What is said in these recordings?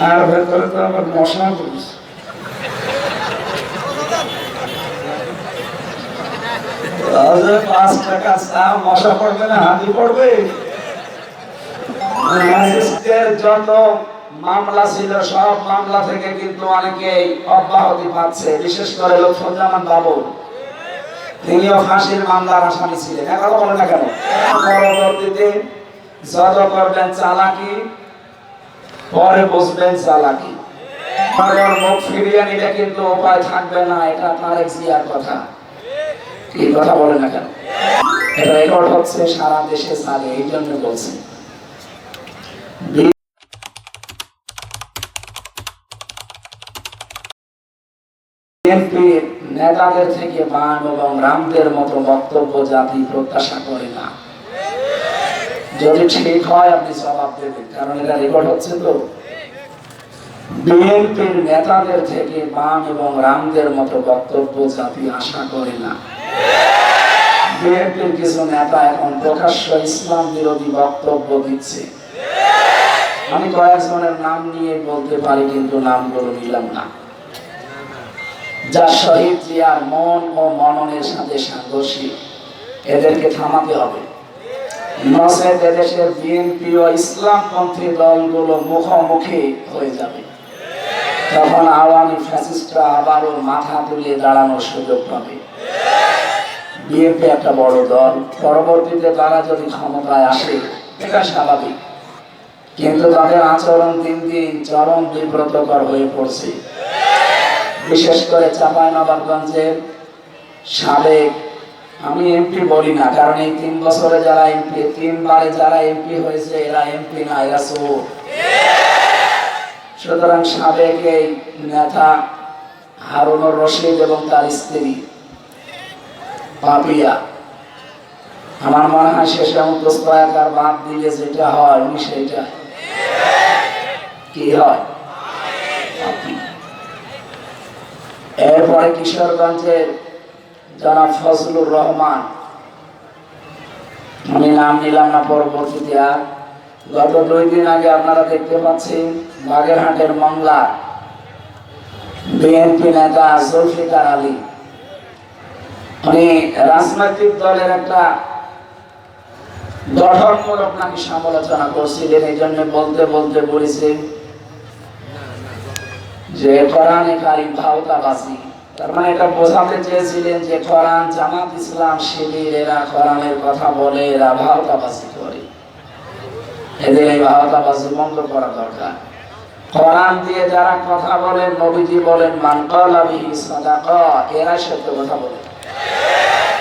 আর ভেতরে তো আবার মশা পড়ছে। ৳৫ চা মশা পড়বে না হাতি পড়বে? যত মামলা ছিল সব মামলা থেকে কিন্তু অনেকেই অব্যাহতি পাচ্ছে, বিশেষ করে লুৎফুজ্জামান বাবু, তিনিও ফাঁসির মামলার আসামি ছিলেন। কথা বলেন না কেন? পরবর্তীতে যত করবেন চালাকি, পরে বুঝবেন চালাকি। মুখ ফিরিয়ে নিলে কিন্তু উপায় থাকবে না। এটা তারেক জিয়ার কথা। কি কথা বলেন না কেন? এটা রেকর্ড হচ্ছে, সারা দেশে চলে, এই জন্য বলছি। বিএনপির নেতাদের থেকে বাম এবং রামদের মতো বক্তব্য জাতি প্রত্যাশা করে না। যদি ঠিক হয় আপনি জবাব দেবেন, কারণ এটা রেকর্ড হচ্ছে। তো বিএনপির নেতাদের থেকে বাম এবং রামদের মতো বক্তব্য জাতি আশা করে না। বিএনপির কিছু নেতা এখন প্রকাশ্য ইসলাম বিরোধী বক্তব্য দিচ্ছে। আমি কয়েকজনের নাম নিয়ে বলতে পারি, কিন্তু নামগুলো নিলাম না। যা শহীদ জিয়ার মন ও মননের সাথে সাংঘর্ষিক, এদেরকে থামাতে হবে। নচেত এদেশের বিএনপি ও ইসলামপন্থী দলগুলো মুখোমুখি হয়ে যাবে। তখন আওয়ামী ফ্যাসিস্টরা আবারও মাথা তুলে দাঁড়ানোর সুযোগ পাবে। বিএনপি একটা বড় দল, পরবর্তীতে তারা যদি ক্ষমতায় আসে এটা স্বাভাবিক, কিন্তু তাদের আচরণ দিন দিন চরম বিব্রতকর হয়ে পড়ছে। বিশেষ করে চাঁপাইনবাবগঞ্জের সাবেক, আমি এমপি বলি না, কারণ এই 3 বছরে যারা এমপি, 3 বারে যারা এমপি হয়েছে, এরা এমপি না, এরা চোর। সুতরাং সাবেক এই নেতা হারুনুর রশিদ এবং তার স্ত্রী পাপিয়া, আমার মনে হয় শেষে মুস্তফাকার বাদ দিলে যেটা হয় উনি সেটা কি হয়। এরপরে কিশোরগঞ্জের জনাব ফজলুর রহমান, আমি নাম নিলাম না পরবর্তীতে। আর গত 2 দিন আগে আপনারা দেখতে পাচ্ছেন বাগেরহাটের মংলা বিএনপি নেতা জুলফিকার আলী, উনি রাজনৈতিক দলের একটা গঠনমূলক নাকি সমালোচনা করছিলেন। এই জন্য বলতে বলতে বলেছেন যে কোরআনে কারিম ভাওতাবাজি। তার মানে এটা বোঝাতে চেয়েছিলেন যে কোরআন, জামাত ইসলাম, শিবির এরা কোরআনের কথা বলে, এরা ভাওতাবাজি করে। এদের এই ভাওতাবাজি বন্ধ করা দরকার। কোরআন দিয়ে যারা কথা বলেন, নবীজি বলেন মান ক্বালা বিহি সাদাকা, এরা সত্য কথা বলে।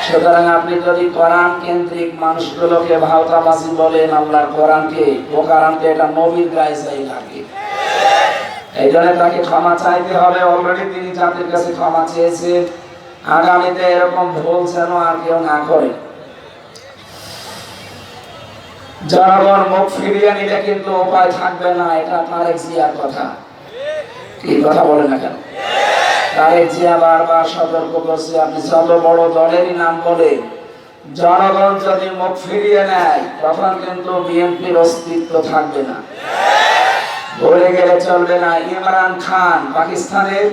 সুতরাং আপনি যদি কোরআন কেন্দ্রিক মানুষগুলোকে ভাওতাবাজি বলেন, আল্লাহর কোরআনকে প্রকারান্তে, এটা নবীর গায়ে যাই লাগে। এই জন্য তাকে ক্ষমা চাইতে হবে। অলরেডি তিনি জাতির কাছে ক্ষমা চেয়েছেন। আগামীতে এরকম ভুল যেন আর কেউ না করে। জনগণ মুখ ফিরিয়ে নিলে কিন্তু উপায় থাকবে না। এটা তারেক জিয়ার কথা। কি কথা বলেন না কেন? তারেক জিয়া বারবার সতর্ক করছে, আপনি যত বড় দলেরই নাম বলে জনগণ যদি মুখ ফিরিয়ে নেয়, তখন কিন্তু বিএনপির অস্তিত্ব থাকবে না। বলে গেলে চলবে না। ইমরান খান পাকিস্তানের,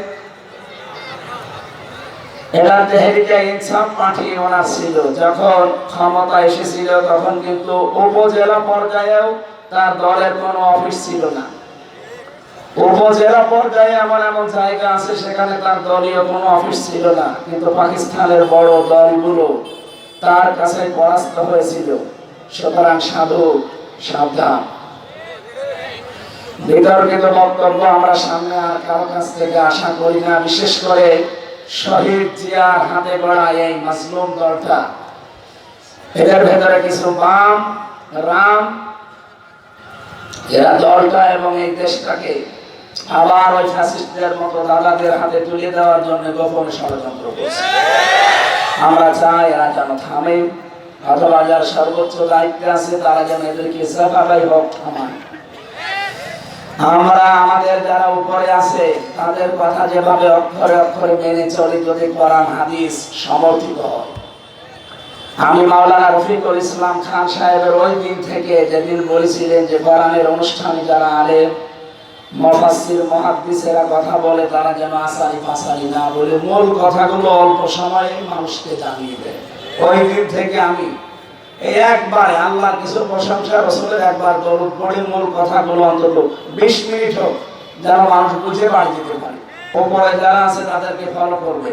এরা তেহরিকে ইনসাফ পার্টি ওনার ছিল, যখন ক্ষমতা এসেছিল তখন কিন্তু উপজেলা পর্যায়েও তার দলের কোনো অফিস ছিল না। উপজেলা পর্যায়ে এমন এমন জায়গা আছে সেখানে তার দলীয় কোনো অফিস ছিল না, কিন্তু পাকিস্তানের বড় দলগুলো তার কাছে পরাস্ত হয়েছিল। সুতরাং সাবধান। বিতর্কিত বক্তব্য আমরা সামনে আর কারো কাছ থেকে আশা করি না। বিশেষ করে শহীদ জিয়ার হাতে গড়া এই মাজলুম দলটা, এদের ভেতরে কিছু বাম রাম, এরা দলটা এবং এই দেশটাকে আবার ওই ফ্যাসিস্টদের মতো দাদাদের হাতে তুলে দেওয়ার জন্য গোপন ষড়যন্ত্র করছে। আমরা চাই এরা যেন থামে, অথবা যার সর্বোচ্চ দায়িত্বে আছে তারা যেন এদেরকে সাফাই হোক থামায়। আমরা আমাদের যারা উপরে আছে তাদের কথা যেভাবে অক্ষরে অক্ষরে মেনে চলি, যদি কোরআন হাদিস সমর্থিত হয়। আমি মাওলানা রফিকুল ইসলাম খান সাহেবের ওই দিন থেকে, যেদিন বলেছিলেন যে কোরআনের অনুষ্ঠানে যারা আলেম মুফাসসির মুহাদ্দিসেরা কথা বলে তারা যেন আসারি ফাসারি না বলে মূল কথাগুলো অল্প সময়ে মানুষকে জানিয়ে দেয়। ওই দিন থেকে আমি এই একবার আল্লাহর কিছু প্রশংসা, রাসূলের একবার দরুদ পড়ে মূল কথাগুলো অন্তত 20 মিনিট হোক যেন মানুষ বুঝে বাড়ি যেতে পারে। ওপরে যারা আছে তাদেরকে ফলো করবে।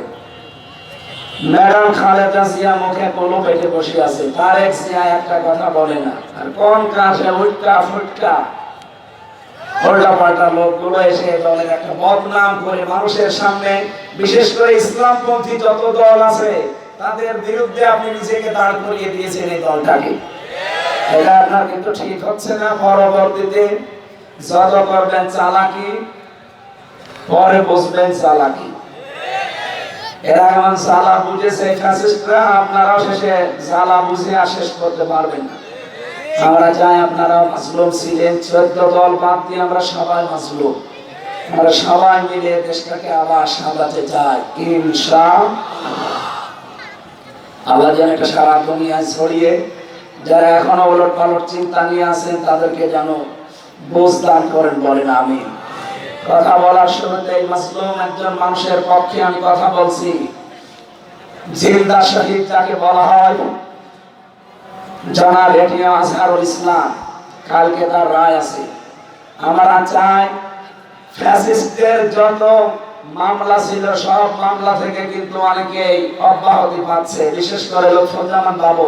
ম্যাডাম খালেদা জিয়া মুখে কলু পেটে বসে আছে, তারেক জিয়া একটা কথা বলে না। আর কোন কাছে উটকা ফুটকা উল্টা পাল্টা লোকগুলো এসে দলের একটা বদনাম করে মানুষের সামনে, বিশেষ করে ইসলামপন্থী যত দল আছে তাদের বিরুদ্ধে আপনি নিজেকে দাঁড় করিয়ে দিয়েছেন এই দলটাকে। এটা আপনার কিন্তু ঠিক হচ্ছে না। পরবর্তীতে যত করবেন চালাকি, পরে বুঝবেন চালাকি। এরা এমন জ্বালা বুঝেছে ফ্যাসিস্টরা, আপনারাও শেষে জ্বালা বুঝে আর শেষ করতে পারবেন না। আমরা চাই আপনারাও মাজলুম ছিলেন, 14 দল বাদ দিয়ে আমরা সবাই মাজলুম। আমরা সবাই মিলে দেশটাকে আবার সামলাতে চাই ইনশাআল্লাহ। আল্লাহ যেন একটা সারা দুনিয়ায় ছড়িয়ে যারা এখনো ওলট পালট চিন্তা নিয়ে আছেন তাদেরকে যেন বুঝ দান করেন, বলেন আমিন। কথা বলার শুরুতে মাজলুম একজন মানুষের পক্ষে আমি কথা বলছি। জিন্দা শহীদ যাকে বলা হয় জনাব এটিএম আজহারুল ইসলাম, কালকে তার রায় আছে। আমরা চাই ফ্যাসিস্টদের যত মামলা ছিল সব মামলা থেকে কিন্তু অনেকেই অব্যাহতি পাচ্ছে। বিশেষ করে লুৎফুজ্জামান বাবু,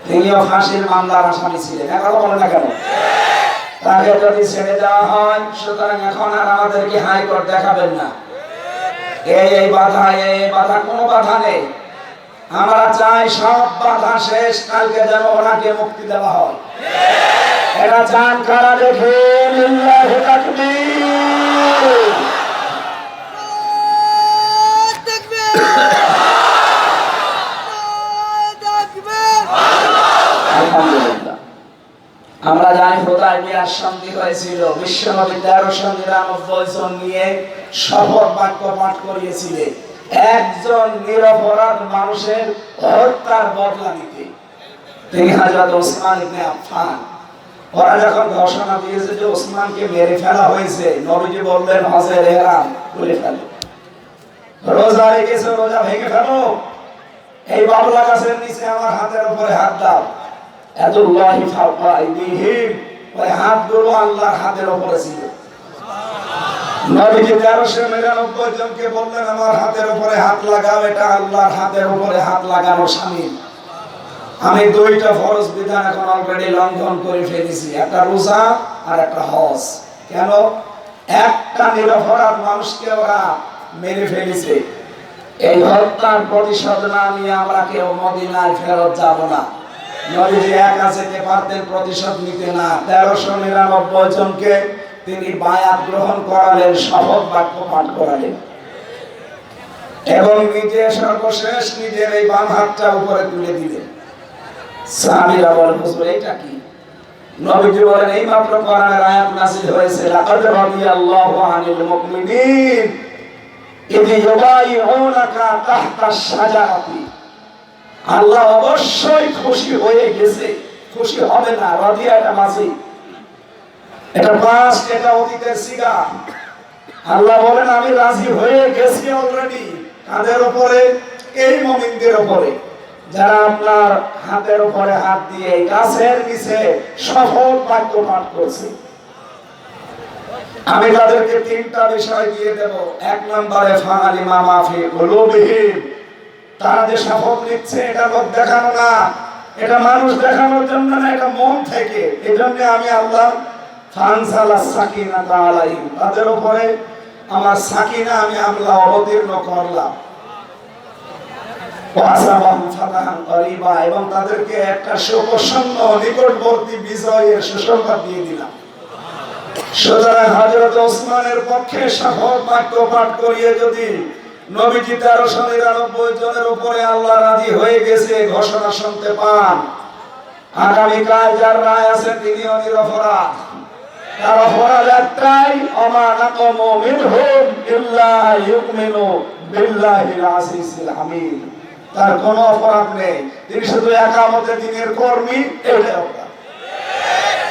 তিনিও ফাঁসির মামলার আসামি ছিলেন। এখন বলে না কেন তাকে যদি ছেড়ে দেওয়া হয়, সুতরাং এখন আর আমাদেরকে হাইকোর্ট দেখাবেন না। এই বাধা কোনো বাধা নেই। আমরা চাই সব বাধা শেষ, কালকে যেন ওনাকে মুক্তি দেওয়া হয়। এটা চান কারা দেখেন? লিল্লাহি তাকবীর। আলহামদুলিল্লাহ। আমরা জানি হুদায়বিয়ার সন্ধি হয়েছিল, বিশ্বনবী 1399 জন নিয়ে শপথ বাক্য পাঠ করিয়েছিলেন একজন নিরপরাধ মানুষের হত্যার বদলা নিতে। তিনি হযরত ওসমান ইবনে আফফান। ওরা যখন ঘোষণা দিয়েছে যে ওসমানকে মেরে ফেলা হয়েছে, নবীজি বললেন হজের ইহরাম খুলে ফেলো, রোজা রেখেছো রোজা ভেঙে ফেলো, এই বাবলা গাছের নিচে আমার হাতের উপরে হাত দাও। ইয়াদুল্লাহি ফাওকা আইদিহিম, ওই হাতগুলো আল্লাহর হাতের উপরে ছিল। নবীজি 1399 জনকে বললেন আমার হাতের উপরে হাত লাগাও, এটা আল্লাহর হাতের উপরে হাত লাগানো শামিল। আমি দুইটা ফরজ বিধান এখন অলরেডি লঙ্ঘন করে ফেলেছি, একটা রোজা আর একটা হজ। কেন? একটা নিরপরাধ মানুষকে ওরা মেরে ফেলেছে। এই হত্যার প্রতিশোধ না নিয়ে আমরা কেউ মদিনায় ফেরত যাব না। নবীজি একা যেতে পারতেন, প্রতিশোধ নিতে না। 1399 জনকে তিনি বায়াত গ্রহণ করালেন, শপথ বাক্য পাঠ করালেন এবং নিজে সর্বশেষ নিজের এই বাম হাতটা উপরে তুলে দিলেন। সাহাবীরা বলেন হুজুর এটা কি? নবীজি বলেন এই মাত্র কোরআনের আয়াত নাযিল হয়েছে, লাকাদ রাদিয়াল্লাহু আনিল মুমিনিন ইয ইউবাইউনাকা তাহতা শাজারাতি। আল্লাহ অবশ্যই খুশি হয়ে গেছে, খুশি হবে না। রাদিয়া এটা মাঝি, এটা পাস্ট, এটা অতীতের সিগা। আল্লাহ বলেন আমি রাজি হয়ে গেছি অলরেডি। কাদের উপরে? এই মুমিনদের উপরে যারা আপনার হাতের উপরে হাত দিয়ে গাছের নিচে শপথ বাক্য পাঠ করছে। আমি তাদেরকে 3টা বিষয় দিয়ে দেব। 1 নম্বরে ফাআলিমা মা ফি কুলুবিহিম, তারা যে শপথ নিচ্ছে এটা লোক দেখানো না, এটা মানুষ দেখানোর জন্য না, এটা মন থেকে। এজন্য আমি আল্লাহ ফানসালা সাকিনাতা আলাইহিম, তাদের উপরে আমার সাকিনা আমি আল্লাহ অবতীর্ণ করলাম। এবং তাদেরকে একটা সুপ্রসন্ন নিকটবর্তী বিজয়ের সুসংবাদ দিয়ে দিলাম। সুতরাং হযরত ওসমানের পক্ষে শপথ বাক্য পাঠ করিয়ে যদি নবীজি 1399 জনের উপরে আল্লাহ রাজি হয়ে গেছে ঘোষণা শুনতে পান, আগামীকাল যার রায় আছে তিনিও নিরপরাধ। তার অপরাধ একটাই, ওমা নাকামু মিনহুম ইল্লা ইউমিনু বিল্লাহিল আজিজিল হামিদ। তার কোনো অপরাধ নেই, তিনি শুধু একামতে দ্বীনের কর্মী, এটাই অপরাধ।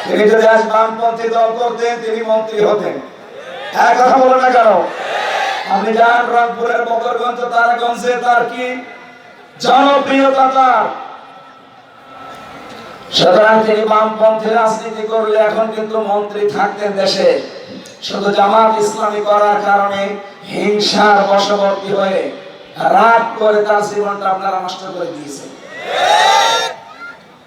তিনি যদি আজ বামপন্থী দল করতেন তিনি মন্ত্রী হতেন। এক কথা বলে না কেন? আপনি যান রংপুরের বদরগঞ্জ তারাগঞ্জে, তার কি জনপ্রিয়তা তার। সুতরাং তিনি বামপন্থী রাজনীতি করলে এখন কিন্তু মন্ত্রী থাকতেন দেশে। শুধু জামাত ইসলামী করার কারণে হিংসার বশবর্তী হয়ে রাগ করে তার জীবনটা আপনারা নষ্ট করে দিয়েছেন।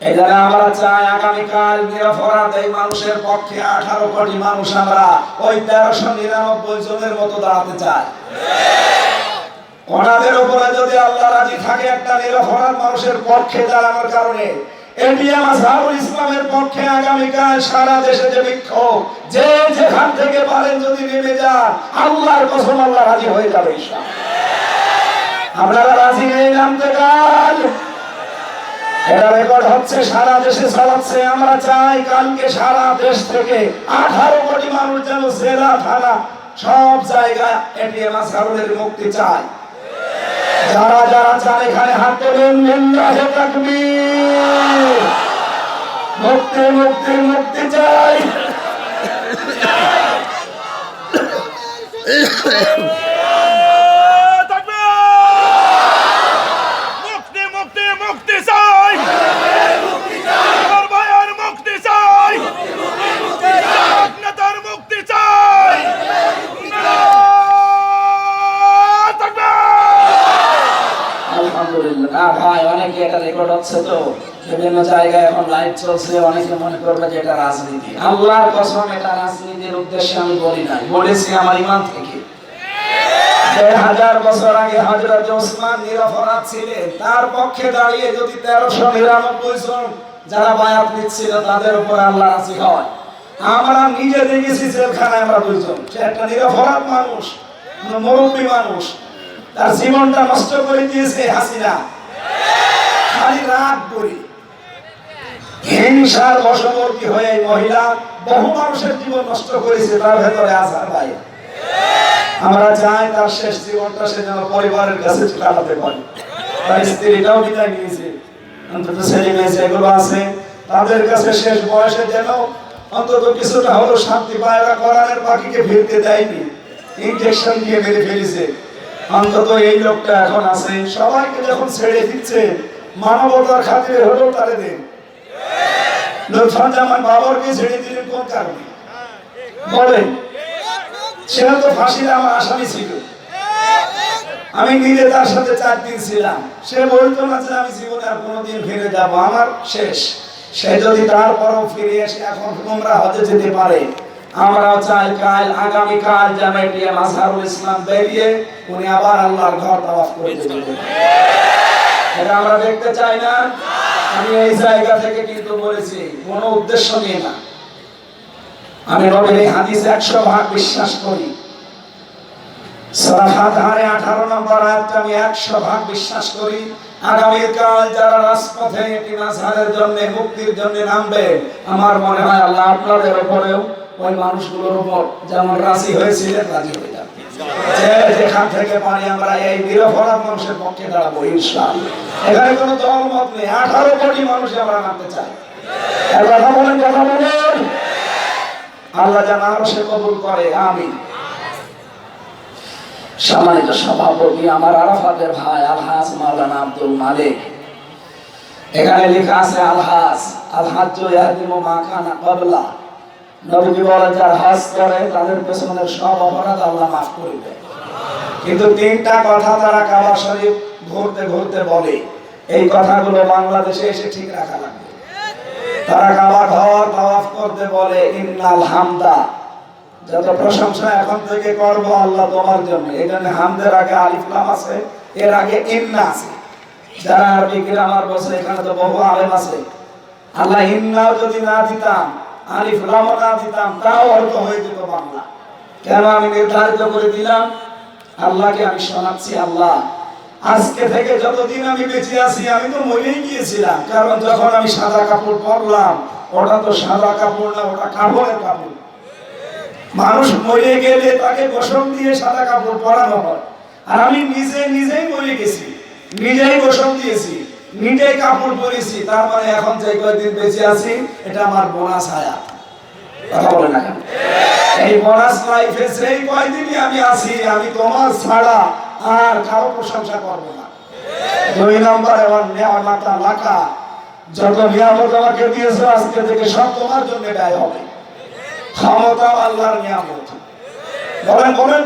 এই জন্য আমরা চাই আগামীকাল নিরপরাধ এই মানুষের পক্ষে 18 কোটি মানুষ আমরা ওই 1399 জনের মতো দাঁড়াতে চাই। ওনাদের উপরে যদি আল্লাহ রাজি থাকে একটা নিরপরাধ মানুষের পক্ষে দাঁড়ানোর কারণে, এটিএম আজহারুল ইসলামের পক্ষে আগামীকাল সারা দেশে যে বিক্ষোভ, যে যেখান থেকে পারেন যদি নেমে যান, আল্লাহর কসম আল্লাহ রাজি হয়ে যাবে ইনশাআল্লাহ। আপনারা রাজি নেই নামতে কাল? এটা রেকর্ড হচ্ছে, সারা দেশে চালাচ্ছে। আমরা চাই কালকে সারা দেশ থেকে 18 কোটি মানুষ যেন জেলা থানা সব জায়গায় এটিএম আজহারুলের মুক্তি চায়। যারা যারা চান এখানে হাত তোলেন, লিল্লাহি তাকবীর। মুক্তি মুক্তি মুক্তি চাই। ভাই অনেকে এটা রেকর্ড হচ্ছে, তো বিভিন্ন জায়গায় এখন লাইভ চলছে, অনেকে মনে করবে যে এটা রাজনীতি। আল্লাহর কসম এটা রাজনীতির উদ্দেশ্যে আমি বলি নাই, বলেছি আমার ঈমান থেকে। 1000 বছর আগে হযরত ওসমান নিরপরাধ ছিলেন, তার পক্ষে দাঁড়িয়ে যদি 1399 জন যারা বায়াত নিচ্ছিল তাদের উপর আল্লাহ রাজি হয়। আমরা নিজে দেখেছি জেলখানায় আমরা 2 জন, সে একটা নিরপরাধ মানুষ, মুরব্বী মানুষ, তার জীবনটা নষ্ট করে দিয়েছে হাসিনা। খালি রাগ করি হিংসার বশবর্তী হয়ে এই মহিলা বহু মানুষের জীবন নষ্ট করেছে, তার ভেতরে আজহার ভাই। আমরা চাই তার শেষ জীবনটা সে যেন পরিবারের কাছে কাটাতে পারে। তার স্ত্রীটাও বিদায় নিয়েছে, অন্তত ছেলে মেয়ে যেগুলো আছে তাদের কাছে শেষ বয়সে যেন অন্তত কিছুটা হলো শান্তি পায়। কোরআনের পাখিকে ফিরতে দেয়নি, ইনজেকশন দিয়ে মেরে ফেলেছে। অন্তত এই লোকটা এখন আছে, সবাইকে যখন ছেড়ে দিচ্ছে মানবতার খাতিরে হলেও তারে দেন। লুৎফুজ্জামান বাবরকে ছেড়ে দিলেন কোন কারণে বলেন? সে তো ফাঁসির আমার আসামি ছিল, আমি নিজে তার সাথে 4 দিন ছিলাম। সে বলতো না যে আমি জীবনে আর কোনোদিন ফিরে যাব, আমার শেষ। সে যদি তারপরও ফিরে এসে এখন উমরা হজে যেতে পারে, আমরাও চাই কাল আগামীকাল যেন এটিএম আজহারুল ইসলাম বেরিয়ে উনি আবার আল্লাহর ঘর তাওয়াফ করে দেবেন। এটা আমরা দেখতে চাই না। আমি এই জায়গা থেকে কিন্তু বলেছি কোনো উদ্দেশ্য নিয়ে না, আমি নবীর এই হাদিসে 100% বিশ্বাস করি। সূরা ফাতিহার 18 নম্বর আয়াতটা আমি 100% বিশ্বাস করি। আগামীকাল যারা রাজপথে এটিএম আজহারের জন্য মুক্তির জন্য নামবে, আমার মনে হয় আল্লাহ আপনাদের উপরেও ওই মানুষগুলোর উপর যেমন রাজি হয়েছিলেন রাজি হয়ে যাবে। যেখান থেকে পারি আমরা এই নিরপরাধ মানুষের পক্ষে দাঁড়াবো ইনশাআল্লাহ। এখানে কোনো দলমত নেই, 18 কোটি মানুষ আমরা নামতে চাই। কথা বলেন, কথা বলেন। আল্লাহ যেন আরো সে কবুল করে, আমিন। সম্মানিত সভাপতি আমার আরাফাতের ভাই আলহাজ মাওলানা আব্দুল মালিক, এখানে লেখা আছে আলহাজ আলহাজ্জু ইয়াহদিমু মা কানা ক্বাবলা। নবীজি বলেন যারা হজ করে তাদের পেছনের সব অপরাধ আল্লাহ মাফ করে দেয়। কিন্তু 3টা কথা তারা কাবা শরীফ ঘুরতে ঘুরতে বলে, এই কথাগুলো বাংলাদেশে এসে ঠিক রাখা লাগবে। তারা কাবা ঘর তাওয়াফ করতে বলে ইন্নাল হামদা, যত প্রশংসা এখন থেকে করব আল্লাহ তোমার জন্য। এখানে হামদের আগে আলিফ লাম আছে, এর আগে ইন্না আছে। যারা আরবি গ্রামার বসে এখানে তো বহু আলেম আছে। আল্লাহ ইন্নাও যদি না দিতাম, আলিফ লাম না দিতাম, তাও অর্থ হয়ে যেত বাংলা। কেন আমি নির্ধারিত করে দিলাম? আল্লাহকে আমি শোনাচ্ছি, আল্লাহ আজকে থেকে যতদিন আমি বেঁচে আছি আমি তো মরেই গিয়েছিলাম, কারণ যখন আমি সাদা কাপড় পরলাম ওটা তো সাদা কাপড় না, ওটা কাপড়ের কাপড়। মানুষ মরে গেলে তাকে গোসল দিয়ে সাদা কাপড় পরানো হয়, আর আমি নিজেই মরে গেছি, নিজেই গোসল দিয়েছি। নিজেই কাপড় পরেছি, তার মানে এখন যে কয়েকদিন বেঁচে আছি এটা আমার বোনাস হায়াত। কথা বলে না কেন? এই বোনাস লাইফে সেই কয়েকদিনই আমি আছি, আমি তোমার ছাড়া আর কারো প্রশংসা করব না। 2 নম্বরে নিয়ামতা লাকা, যত নিয়ামত আমাকে দিয়েছো আজকে থেকে সব তোমার জন্য ব্যয় হবে। ক্ষমতা আল্লাহর নিয়ামত। বলেন বলেন,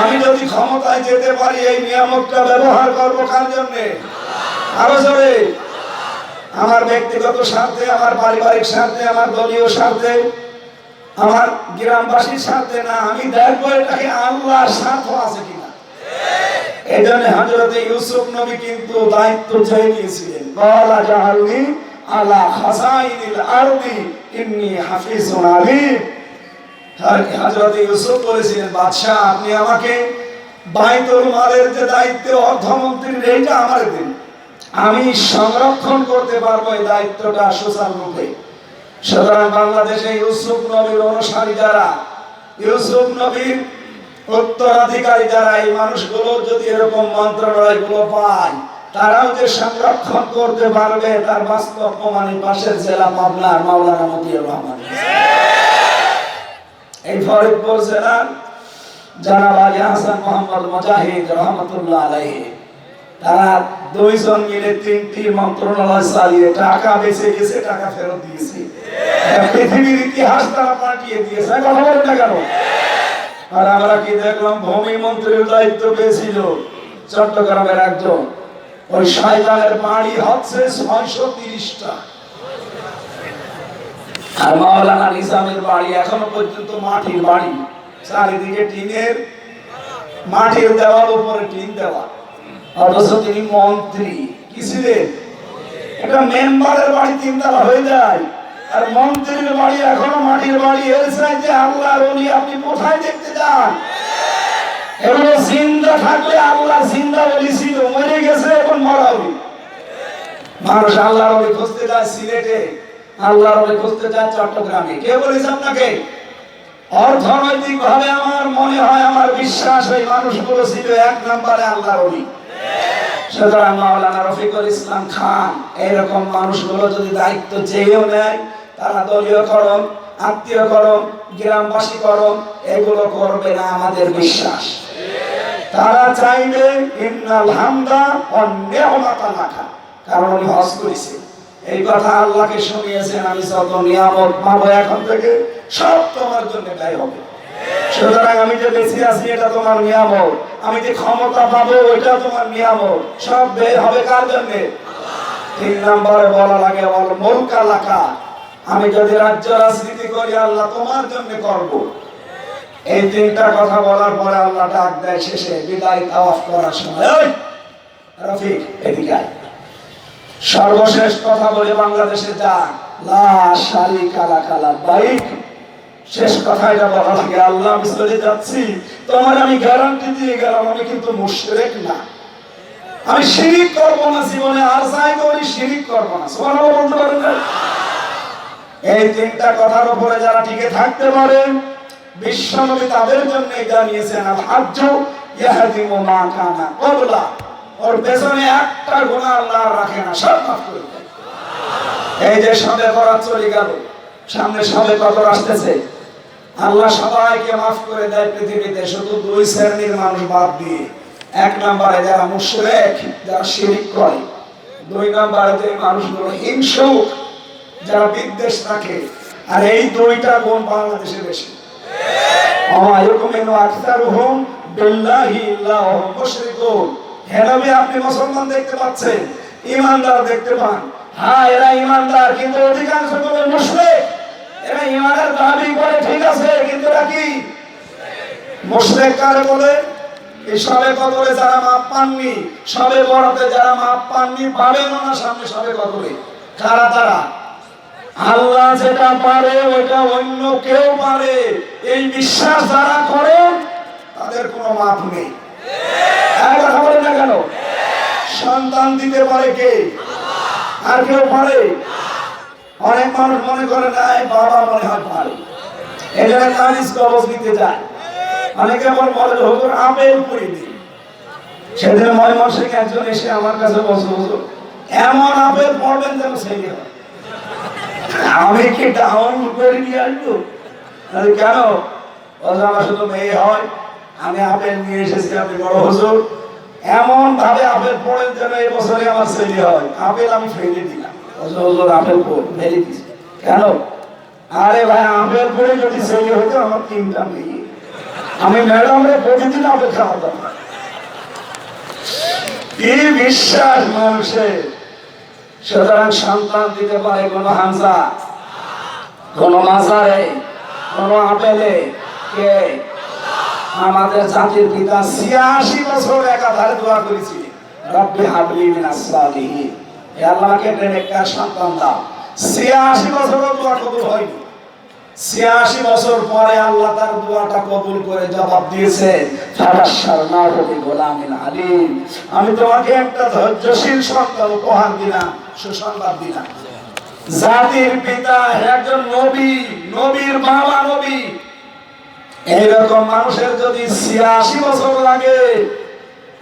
আমি যদি ক্ষমতায় যেতে পারি এই নিয়ামতটা ব্যবহার করবো কার জন্য? আরো জোরে। আমার ব্যক্তিগত স্বার্থে, আমার পারিবারিক স্বার্থে, আমার দলীয় স্বার্থে, আমার গ্রামবাসীর স্বার্থে না, আমি দেখবো এটাকে আল্লাহর স্বার্থ আছে কিনা। এই জন্য হযরত ইউসুফ নবী কিন্তু দায়িত্ব চেয়ে নিয়েছিলেন, ক্বালা জাআলনি আলা খাযাইনিল আরদি ইন্নী হাফিজুন আলীম। হযরত ইউসুফ বলেছিলেন, বাদশাহ আপনি আমাকে বাইতুল মালের যে দায়িত্ব অর্থমন্ত্রীর, এইটা আমার দিন, আমি সংরক্ষণ করতে পারবো এই দায়িত্বটা সুচারুরূপে। সুতরাং বাংলাদেশে ইউসুফ নবীর অনুসারী যারা, ইউসুফ নবীর উত্তরাধিকারী যারা, এই মানুষগুলো যদি এরকম মন্ত্রণালয়গুলো পায়, তারাও যে সংরক্ষণ করতে পারবে তার বাস্তব প্রমাণ পাশের জেলা পাবনার মাওলানা মতিউর রহমান। এই ফরিদপুর জেলার জনাব আলী হাসান মোহাম্মদ মুজাহিদ রহমাতুল্লাহ আলাইহি, তারা 2 জন মিলে 3টি মন্ত্রণালয় চালিয়ে টাকা বেঁচে গেছে, টাকা ফেরত দিয়েছে। পৃথিবীর ইতিহাস তারা পাঠিয়ে দিয়েছে। কথা বলেন না কেন? আর আমরা কি দেখলাম, ভূমি মন্ত্রীর দায়িত্ব পেয়েছিল চট্টগ্রামের একজন, ওই শয়তানের বাড়ি হচ্ছে 630টা, আর মাওলানা নিজামের বাড়ি এখনো পর্যন্ত মাটির বাড়ি, চারিদিকে টিনের, মাটির দেওয়াল, উপরে টিন দেওয়া, অথচ তিনি মন্ত্রী। কি ছিলেন? একটা মেম্বারের বাড়ি 3 তলা হয়ে যায়, আর মন্ত্রীর বাড়ি এখনো মাটির বাড়ি। এর চাইতে আল্লাহর ওলি আপনি কোথায় দেখতে যান? এগুলো জিন্দা থাকলে আল্লাহ জিন্দা ওলি ছিল, মরে গেছে এখন মরা ওলি। মানুষ আল্লাহর ওলি খুঁজতে যায় সিলেটে, আল্লাহর ওলি খুঁজতে যায় চট্টগ্রামে। কে বলেছে আপনাকে? অর্থনৈতিক ভাবে আমার মনে হয়, আমার বিশ্বাস, এই মানুষগুলো ছিল 1 নম্বরে আল্লাহর ওলি। সুতরাং মাওলানা রফিকুল ইসলাম খান এরকম মানুষগুলো যদি দায়িত্ব চেয়েও নেয়, তারা দলীয়করণ, আত্মীয়করণ, গ্রামবাসীকরণ এগুলো করবে না, আমাদের বিশ্বাস। তারা চাইবে ইন্নাল হামদা ওয়ান নি'মাতা লাকা, কারণ উনি হজ করেছে, এই কথা আল্লাহকে শুনিয়েছেন, আমি যত নিয়ামত পাবো এখন থেকে সব তোমার জন্য ব্যয় হবে। সুতরাং আমি যে বেঁচে আছি এটা তোমার নিয়ামত, আমি যে ক্ষমতা পাবো ওইটা তোমার নিয়ামত, সব ব্যয় হবে কার জন্য? 3 নম্বরে বলা লাগে ওয়াল মুলকা লাকা, আমি যদি রাজ্য রাজনীতি করি আল্লাহ তোমার জন্য করব। এই 3টা কথা বলার পরে আল্লাহ ডাক দেয় শেষে বিদায় তাওয়াফ করার সময়, ওই রফিক এদিকে আয়। সর্বশেষ কথা বলে বাংলাদেশে যা লা শারিকা লাকা লাব্বাইক, শেষ কথা এটা বলা লাগে, আল্লাহ আমি চলে যাচ্ছি, তোমার আমি গ্যারান্টি দিয়ে গেলাম আমি কিন্তু মুশরিক না, আমি শিরিক করব না জীবনে, আর চাই করি শিরিক করব না। সুবহানাল্লাহ বলতে পারেন না? এই 3টা কথার উপরে যারা টিকে থাকতে পারে, বিশ্বনবী তাদের জন্য জানিয়েছেন আল হাজ্জু ইয়াহদিমু মা কানা ক্বাবলা, ওর পেছনে একটা গুনাহ আল্লাহ রাখে না, সব মাফ করে দেয়। এই যে সবে বরাত চলে গেল, সামনে সবে কদর আসতেছে, আল্লাহ সবাইকে মাফ করে দেয় পৃথিবীতে, শুধু 2 শ্রেণীর মানুষ বাদ দিয়ে। 1 নম্বরে যারা মুশরিক, যারা শিরক করে। 2 নম্বরে যে মানুষগুলো হিংসুক, যারা বিদ্বেষ রাখে। আর এই 2টা গুণ বাংলাদেশে বেশি। আপনি মুসলমান দেখতে পাচ্ছেন, ইমানদার দেখতে পান, হ্যাঁ এরা ইমানদার, কিন্তু অধিকাংশ মুশরিক। এরা ইমানের দাবি করে ঠিক আছে, কিন্তু এরা কি মুশরিক কারে বলে? এই সবে কদরে যারা মাপ পাননি, সবে বরাতে যারা মাপ পাননি, পাবেন না সামনে সবে কদরে। কারা তারা? আল্লাহ যেটা পারে ওটা অন্য কেউ পারে, এই বিশ্বাস যারা করে তাদের কোনো মাপ নেই। কথা বলেন না কেন? সন্তান দিতে পারে কে? আর কেউ পারে? অনেক মানুষ মনে করে না বাবা মনে হয় পারে, এই জন্য তাবিজ কবজ দিতে যায়। অনেকে আবার বলে হুজুর আপেল পুরি দিই। সেদিন ময়মনসিংহে একজন এসে আমার কাছে বলছে, হুজুর এমন আপেল পড়বেন যেন ছেলে হয়। আমি কি ডাউন করে নিয়ে আসবো? কেন? আমার শুধু মেয়ে হয়, আমি আপেল নিয়ে এসেছি, আপনি বড় হুজুর এমন ভাবে আপেল পড়েন যেন এই বছরে আমার ছেলে হয়। আপেল আমি ফেলে দিলাম, হুজুর আপেল ফেলে দিছি কেন? আরে ভাই, আপেল পড়ে যদি ছেলে হইতো আমার 3টা মেয়ে, আমি ম্যাডামরে প্রতিদিন আপেল খাওয়াতাম। কি বিশ্বাস মানুষের! সুতরাং সন্তান দিতে পারে কোন হামজা, কোন মাজারে, কোন আপেলে? কে? আমাদের জাতির পিতা 86 বছর একাধারে দোয়া করেছিলেন, রব্বি হাবলি মিনাস সালিহিন, হে আল্লাহ আমাকে নেককার সন্তান দাও। 86 বছর দোয়া কবুল হয়নি। 86 বছর পরে আল্লাহ তার দোয়াটা কবুল করে জবাব দিয়েছে, ফাবাশশারনাহু বিগুলামিন আলীম, আমি তোমাকে একটা ধৈর্যশীল সন্তান উপহার দিলাম, সুসংবাদ দিলাম। জাতির পিতা একজন নবী, নবীর বাবা নবী। এইরকম মানুষের যদি 86 বছর লাগে,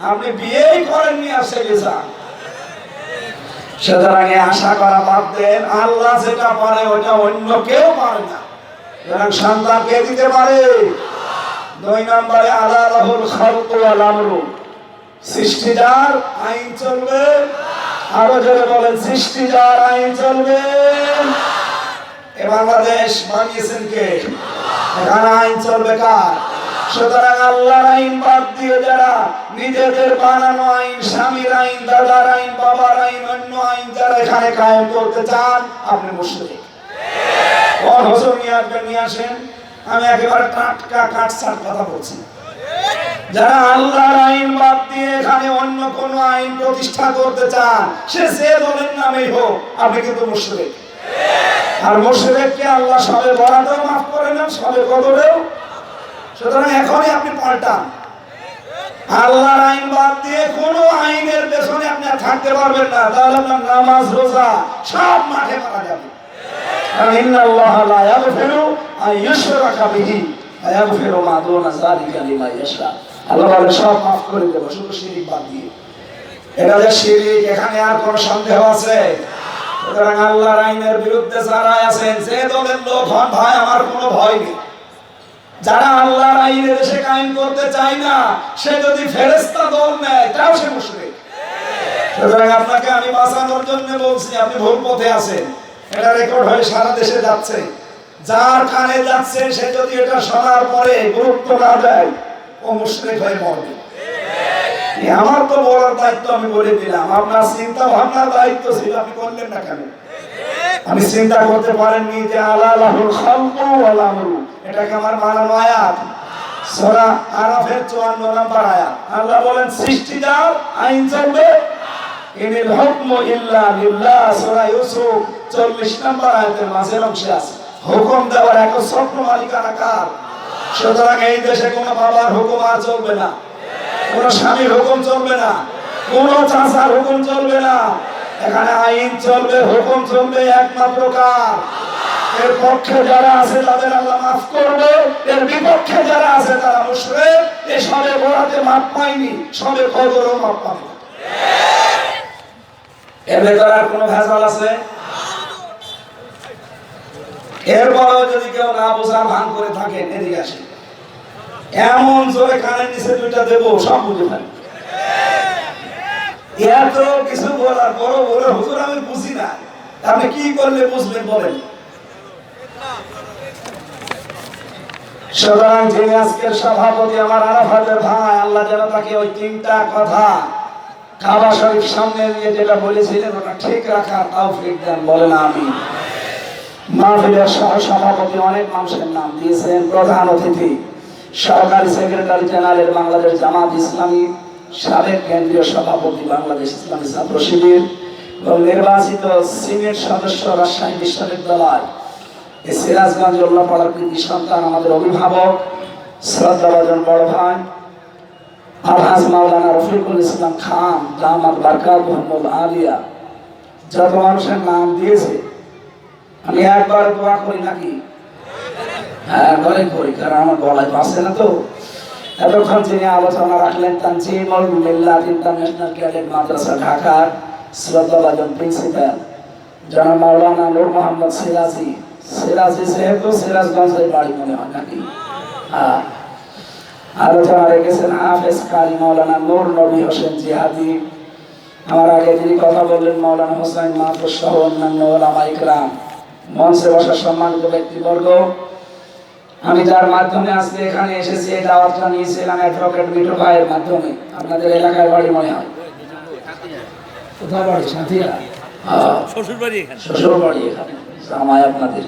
আপনি বিয়েই করেননি আর ছেলে চান। সুতরাং আশা করা বাদ দেন, আল্লাহ যেটা পারে ওটা অন্য কেউ পারে না। সুতরাং সন্তান কে দিতে পারে? 2 নম্বরে আলা লাহুল খালকু ওয়াল আমরু, সৃষ্টি যার, আইন চলবে। আরো জোরে বলেন, সৃষ্টি যার, আইন চলবে। এ বাংলাদেশ বানিয়েছেন কে? এখানে আইন চলবে কার? সুতরাং আল্লাহর আইন বাদ দিয়ে যারা নিজেদের বানানো আইন, স্বামীর আইন, দাদার আইন, বাবার আইন, অন্য আইন যারা এখানে কায়েম করতে চান, আপনি মুশরিক। কোন হুজুর নিয়ে আসেন, আমি একেবারে টাটকা কাটছাট কথা বলছি। যারা আল্লাহর আইন বাদ দিয়ে এখানে অন্য কোন আইন প্রতিষ্ঠা করতে চান, সে যে দলের নামেই হোক, আপনি কিন্তু মুশরিক। আর মুশরিককে আল্লাহ সবে বরাতেও মাফ করে নেন, সবে কদরেও। সুতরাং এখনই আপনি পাল্টান। আল্লাহর আইন বাদ দিয়ে কোন আইনের পেছনে আপনি আর থাকতে পারবেন না, তাহলে আপনার নামাজ রোজা সব মাঠে মারা যাবে। কারণ ইন্নাল্লাহা লা ইয়াগফিরু আন ইউশরাকা বিহি ওয়া ইয়াগফিরু মা দুনা যালিকা লিমান ইয়াশা। আল্লাহ বলেন সব মাফ করে দেব, শুধু শিরক বাদ দিয়ে। এটা যে শিরক, এখানে আর কোনো সন্দেহ আছে? সুতরাং আল্লাহর আইনের বিরুদ্ধে যারা আছেন, যে দলের লোক হন, ভাই আমার কোনো ভয় নেই। যারা আল্লাহর আইনে দেশে কায়েম করতে চায় না, সে যদি ফেরেশতা দল নেয়, তাও সে মুশরিক। সুতরাং আপনাকে আমি বাঁচানোর জন্য বলছি, আপনি ভুল পথে আছেন। এটা রেকর্ড হয়ে সারা দেশে যাচ্ছে। যার কানে যাচ্ছে, সে যদি এটা শোনার পরে গুরুত্ব না দেয়, ও মুশরিক হয়ে মরবে। আমার তো বলার দায়িত্ব আমি বলে দিলাম, আপনার চিন্তা ভাবনার দায়িত্ব ছিল, আপনি করলেন না কেন? আমি চিন্তা করতে পারেননি যে আলা লাহুল খালকু ওয়াল আমরু, এটাকে আমার বানানো আয়াত। সূরা আরাফের 54 নম্বর আয়াত। আল্লাহ বলেন সৃষ্টি যার, আইন চলবে। ইনিল হুকমু ইল্লা লিল্লাহ, সূরা ইউসুফ 40 নম্বর আয়াতের মাঝের অংশে আছে। হুকুম দেওয়ার একচ্ছত্র মালিকানা কার? সুতরাং এই দেশে কোনো বাবার হুকুম আর চলবে না, কোনো স্বামীর হুকুম চলবে না, কোনো চাচার হুকুম চলবে না। এখানে আইন চলবে, হুকুম চলবে একমাত্র কার? এর পক্ষে যারা আছে তাদের আল্লাহ মাফ করবে, এর বিপক্ষে যারা আছে তারা মুশরিক। এই সবে বরাতে মাফ পায়নি, সবে কদরও মাফ পাবে। এর ভেতরে আর কোনো ভেজাল আছে? এরপরেও যদি কেউ না বোঝার ভান করে থাকেন, এদিকে আসেন। এমন জোরে কানের নিচে 2টা দেবো, সব বুঝে থাকবে। এত কিছু বলার পরও বলে, হুজুর আমি বুঝি না, আপনি কি করলে বুঝবেন বলেন? সুতরাং যিনি আজকের সভাপতি, আমার আরাফাতের ভাই, আল্লাহ যেন তাকে ওই 3টা কথা কাবা শরীফ সামনে নিয়ে যেটা বলেছিলেন ওটা ঠিক রাখার তৌফিক দেন, বলেন আমিন। মাহফিলের সহ সভাপতি অনেক মানুষের নাম দিয়েছেন। প্রধান অতিথি সহকারী সেক্রেটারি জেনারেল বাংলাদেশ জামাত ইসলামী, সাবেক কেন্দ্রীয় সভাপতি বাংলাদেশ ইসলামী ছাত্র শিবির এবং নির্বাচিত সিনেট সদস্য রাজশাহী বিশ্ববিদ্যালয় সিরাজগঞ্জ উল্লাপাড়ার কৃতি সন্তান, আমাদের অভিভাবক শ্রদ্ধাভাজন বড় ভাই আলহাজ মাওলানা রফিকুল ইসলাম খান দামাত বারকাত মোহাম্মদ আলিয়া, যত মানুষের নাম দিয়েছে আমি একবার দোয়া করি নাকি? হ্যাঁ করি, কারণ আমার গলায় বাঁচে না তো। এতক্ষণ যিনি আলোচনা রাখলেন তানজিমুল মিল্লাত ইন্টারন্যাশনাল ক্যাডেট মাদ্রাসা ঢাকার শ্রদ্ধাভাজন প্রিন্সিপাল জনাব মাওলানা নূর মোহাম্মদ সিরাজি যেহেতু সিরাজগঞ্জের বাড়ি মনে হয় নাকি, আলোচনা রেখেছেন হাফেজ কারি মাওলানা নূর নবী হোসেন জিহাদি। আমার আগে যিনি কথা বললেন মাওলানা হোসেন মাহফুজ সহ অন্যান্য ওলামা ইকরাম, মঞ্চে বসা সম্মানিত ব্যক্তিবর্গ, আমি যার মাধ্যমে আজকে এখানে এসেছি এই দাওয়াতটা নিয়েছিলাম অ্যাডভোকেট মিঠু ভাইয়ের মাধ্যমে। আপনাদের এলাকায় বাড়ি মনে হয়, কোথায় বাড়ি? সাথীরা, শ্বশুর বাড়ি এখানে জামাই আপনাদের।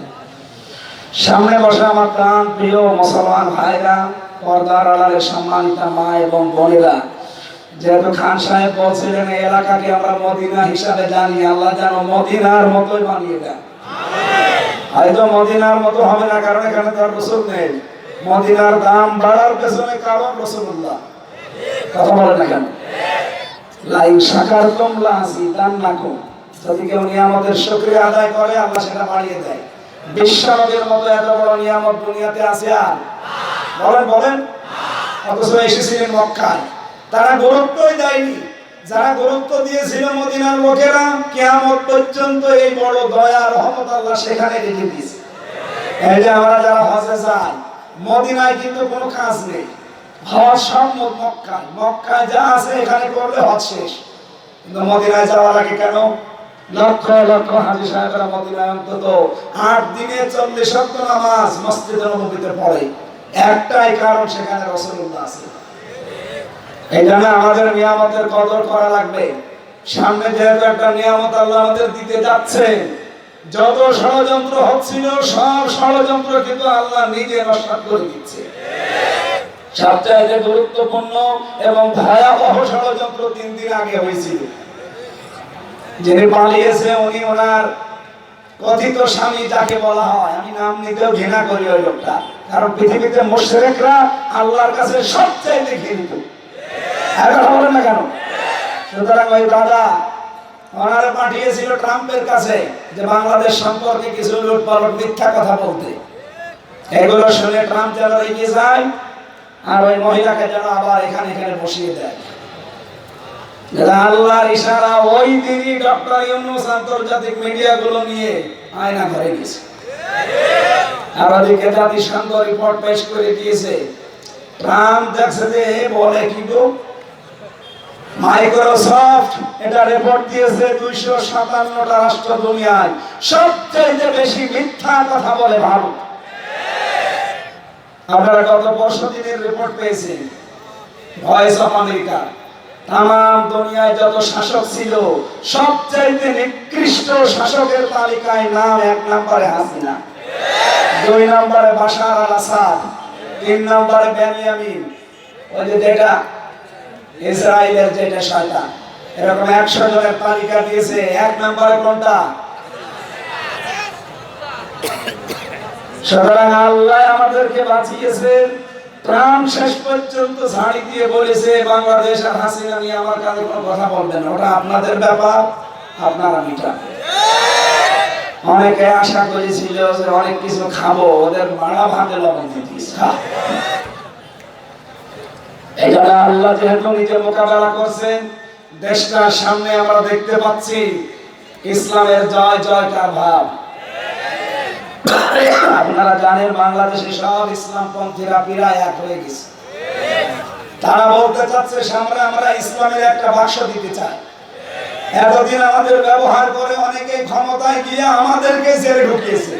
সামনে বসে আমার প্রাণ প্রিয় মুসলমান ভাইরা, পর্দার আড়ালে সম্মানিত মা এবং বোনেরা, যেহেতু খান সাহেব বলছিলেন এই এলাকাকে আমরা মদিনা হিসাবে জানি, আল্লাহ যেন মদিনার মতোই বানিয়ে দেন। হয়তো মদিনার মতো হবে না, কারণ এখানে তো আর রাসূল নেই। মদিনার দাম বাড়ার পেছনে কারণ রাসূলুল্লাহ। কথা বলেন না কেন? লাইন শাকারতুম লাযিদান্নাকুম, যদি কেউ নিয়ামতের শুকরিয়া আদায় করে আল্লাহ সেটা বাড়িয়ে দেয়। বিশ্বনবীর মতো এত বড় নিয়ামত দুনিয়াতে আছে আর বলেন অথচ এসেছিলেন মক্কায়, তারা গুরুত্বই দেয়নি। যারা গুরুত্ব দিয়েছিল মদিনার লোকেরা, কিয়ামত পর্যন্ত এই বড় দয়া রহমত আল্লাহ সেখানে রেখে দিয়েছে। এই যে আমরা যারা হজে যাই, মদিনায় কিন্তু কোনো কাজ নেই, হজ সব মক্কায় যা আছে এখানে করলে হজ শেষ। কিন্তু মদিনায় যাওয়া লাগে কেন? লক্ষ লক্ষ হাজী সাহেবরা মদিনায় অন্তত 8 দিনে 40 ওয়াক্ত নামাজ মসজিদে নববীতে পড়ে, একটাই কারণ সেখানে রাসূলুল্লাহ আছে। এই জন্য আমাদের নিয়ামতের কদর করা লাগবে। সামনে যেহেতু একটা নিয়ামত আল্লাহ আমাদের দিতে যাচ্ছে, যত ষড়যন্ত্র হচ্ছিল সব ষড়যন্ত্র কিন্তু আল্লাহ নিজে নষ্ট করে দিচ্ছে। সবচেয়ে গুরুত্বপূর্ণ এবং ভয়াবহ ষড়যন্ত্র 3 দিন আগে হয়েছিল। যিনি পালিয়েছে উনি ওনার কথিত স্বামী যাকে বলা হয়, আমি নাম নিতেও ঘৃণা করি ওই লোকটা, কারণ পৃথিবীতে মুশরিকরা আল্লাহর কাছে সবচেয়ে ঘৃণিত। বলেন না কেন? সুতরাং ওই দাদা ওনারা পাঠিয়েছিল ট্রাম্পের কাছে যে বাংলাদেশ সম্পর্কে কিছু লুটপালট মিথ্যা কথা বলতে। এগুলো শুনে ট্রাম্প যেন এগিয়ে যায় আর ওই মহিলাকে যেন আবার এখানে বসিয়ে দেয়। আল্লাহর ইশারা, ওই দিনই ডক্টর ইউনূস আন্তর্জাতিক মিডিয়াগুলো নিয়ে আয়না ঘরে গেছে। আর ওদিকে জাতিসংঘ রিপোর্ট পেশ করে দিয়েছে। ট্রাম্প দেখছে যে বলে কি গো, মাইক্রোসফট এটা রিপোর্ট দিয়েছে 257টা রাষ্ট্র দুনিয়ায় সবচেয়ে বেশি মিথ্যা কথা বলে ভারত। আপনারা গত 5 দিনের রিপোর্ট পেয়েছেন ভয়েস অফ আমেরিকা। তাম দুনিয়ায় যত শাসক ছিল সবচেয়ে নিকৃষ্ট শাসকের তালিকায় নাম 1 নম্বরে হাসিনা, 2 নম্বরে বাশার আল আসাদ, 3 নম্বরে বেনিয়ামিন, ওই যে যেটা ইসরায়েলের যেটা শয়তান। এরকম 100 জনের তালিকা দিয়েছে। 1 নম্বরে কোনটা? সুতরাং আল্লাহ আমাদেরকে বাঁচিয়েছেন। ট্রাম্প শেষ পর্যন্ত ঝাড়ি দিয়ে বলেছে বাংলাদেশ আর হাসিনা নিয়ে আমার কাছে কোনো কথা বলবেন না, ওটা আপনাদের ব্যাপার, আপনারা মিটাবেন। অনেকে আশা করেছিল যে অনেক কিছু খাবো, ওদের মারা ভাতে লবণ দিয়েছে। এই জন্য আল্লাহ যেহেতু নিজে মোকাবেলা করছেন, দেশটার সামনে আমরা দেখতে পাচ্ছি ইসলামের জয় জয়কার ভাব। আপনারা জানেন বাংলাদেশে সব ইসলামপন্থীরা প্রায় এক হয়ে গেছে। তারা বলতে চাচ্ছে সামনে আমরা ইসলামের একটা বাক্স দিতে চাই। এতদিন আমাদের ব্যবহার করে অনেকে ক্ষমতায় গিয়ে আমাদেরকে জেলে ঢুকিয়েছে।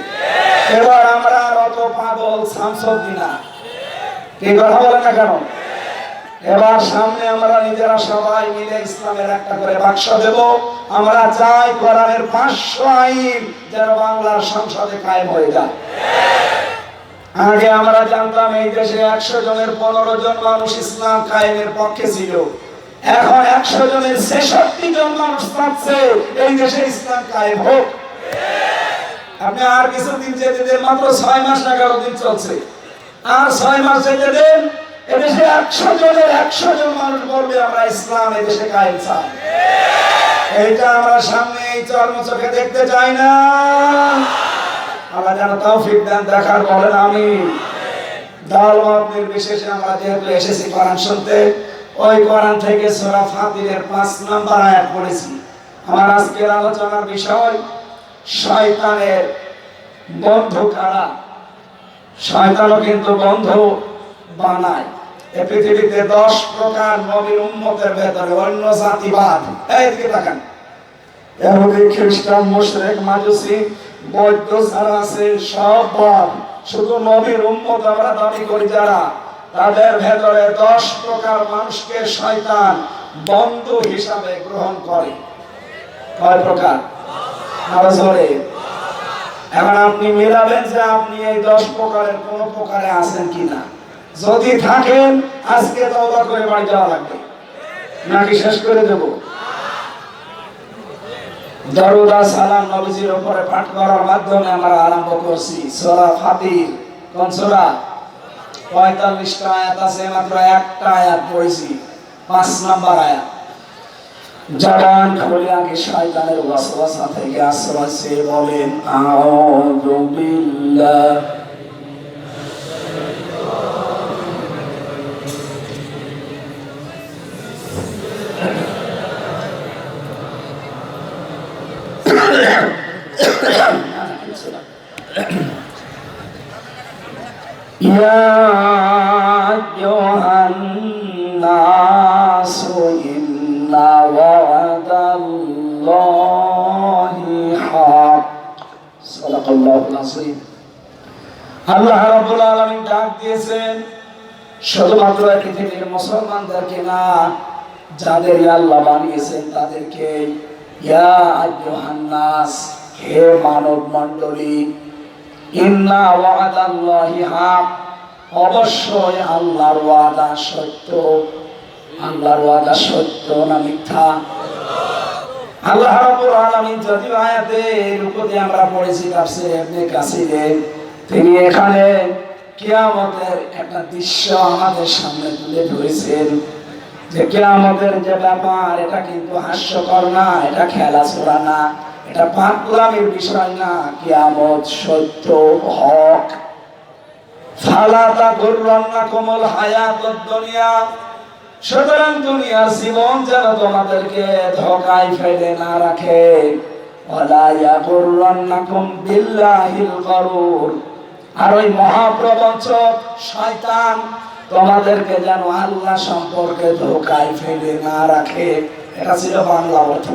এবার আমরা আর অত পাগল শামসুদ্দিন না, কি কথা বলেন না কেন? এবার সামনে আমরা নিজেরা সবাই মিলে ইসলামের একটা করে বাক্স দেব। আমরা চাই কোরআনের 500 আইন যেন বাংলার সংসদে কায়েম হয়ে যায়। আগে আমরা জানতাম এই দেশে 100 জনের 15 জন মানুষ ইসলাম কায়েমের পক্ষে ছিল, এখন 100 জনের 66 জন মানুষ চাচ্ছে এই দেশে ইসলাম কায়েম হোক। আপনি আর কিছুদিন যেতে দেন, মাত্র 6 মাস 11 দিন চলছে, আর 6 মাস যেতে দেন, এদেশে 100 জনের 100 জন মানুষ বলবে আমরা ইসলাম এদেশে কায়েম চাই। এইটা আমরা সামনে এই চর্মচোখে দেখতে চাই না। আল্লাহ যেন তৌফিক দেন দেখার, বলেন আমিন। দলমত নির্বিশেষে আমরা যেহেতু এসেছি কোরআন শুনতে, ওই কোরআন থেকে সূরা ফাতিরের 5 নম্বর আয়াত পড়েছি। আমার আজকের আলোচনার বিষয় শয়তানের বন্ধু কারা। শয়তানও কিন্তু বন্ধু বানায়। এই পৃথিবীতে 10 প্রকার নবীর উম্মতের ভেতরে অন্য জাতিবাদ, এইদিকে তাকান, ইহুদি, খ্রিস্টান, মুশরিক, মাজুসি, বৌদ্ধ যারা আছে সব বাদ। শুধু নবীর উম্মত আমরা দাবি করি যারা, তাদের ভেতরে 10 প্রকার মানুষকে শয়তান বন্ধু হিসাবে গ্রহণ করে। কয় প্রকার? আরো জোরে। এখন আপনি মিলাবেন যে আপনি এই 10 প্রকারের কোন প্রকারে আছেন কিনা। যদি থাকেন আজকে তওবা করে বাড়ি যাওয়া লাগবে, নাকি শেষ করে দেব? দরুদ আর সালাম নবীজির উপরে পাঠ করার মাধ্যমে আমরা আরম্ভ করছি সূরা ফাতির। কোন সূরা? 45টা আয়াত আছে, মাত্র একটা আয়াত পড়েছি, 5 নাম্বার আয়াত। জবান খুলে আগে শয়তানের ওয়াসওয়াসা থেকে আশ্রয় চেয়ে বলেন আউযু বিল্লাহ। ইয়া আইয়ুহান নাসু ইন্না ওয়াদাল্লাহি হক। সাদাকাল্লাহুল আযীম। আল্লাহ রাব্বুল আলামিন ডাক দিয়েছেন শুধুমাত্র পৃথিবীর মুসলমানদেরকে না, যাদের আল্লাহ বানিয়েছেন তাদেরকে। ইয়া আইয়ুহান নাস, হে মানব মণ্ডলী, ইন্না ওয়াদাল্লাহি হক, অবশ্যই আল্লাহর ওয়াদা সত্য। আল্লাহর ওয়াদা সত্য না মিথ্যা? আল্লাহ রাব্বুল আলামিন যদি আয়াতের উপরে আমরা পড়েছি তাফসীর ইবনে কাসিরে, তিনি এখানে কিয়ামতের একটা দৃশ্য আমাদের সামনে তুলে ধরেছেন যে কিয়ামতের যে ব্যাপার, এটা কিন্তু হাস্যকর না, এটা খেলাধুলা না, এটা পাগলামির বিষয় না। কিয়ামত সত্য, হক। ফালা তাগুররান্নাকুমুল হায়াতুদ দুনিয়া, সুতরাং দুনিয়ার জীবন যেন তোমাদেরকে ধোঁকায় ফেলে না রাখে। ওয়ালা ইয়াগুররান্নাকুম বিল্লাহিল গরুর, আর ওই মহাপ্রবঞ্চক শয়তান তোমাদেরকে যেন আল্লাহ সম্পর্কে ধোঁকায় ফেলে না রাখে। এটা ছিল বাংলা অর্থ।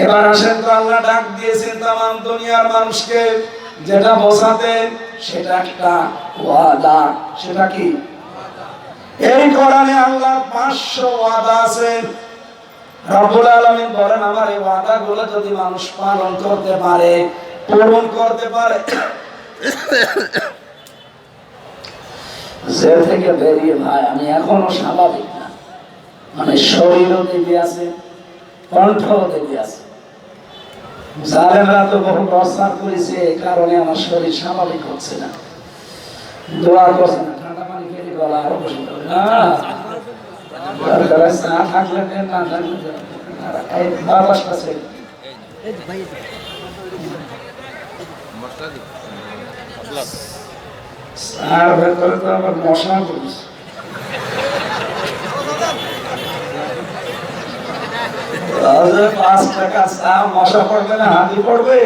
এবার আসেন তো, আল্লাহ ডাক দিয়েছেন তামাম দুনিয়ার মানুষকে, যেটা বোঝাতে সেটা একটা ওয়াদা। সেটা কি? এই কোরআনে আল্লাহর 500 ওয়াদা আছে। রব্বুল আলামিন বলেন আমার এই ওয়াদাগুলো যদি মানুষ পালন করতে পারে, পূরণ করতে পারে, জেল থেকে বেরিয়ে ভাই আমি এখনো স্বাভাবিক না, মানে শরীরও দেবী আছে, কণ্ঠও দেবী আছে। জালেমরা তো বহু প্রস্তাব করেছে, এই কারণে আমার শরীর স্বাভাবিক হচ্ছে না। দোয়া করছে না, ঠান্ডা পানি খেলে গলা আরো বসে যাবে না। না থাকলে না থাকলে এই বাতাসটা ছেড়ে আর ভেতরে তো আবার মশা করিস। 5 টাকা চা মশা পড়বে না হাতি পড়বে?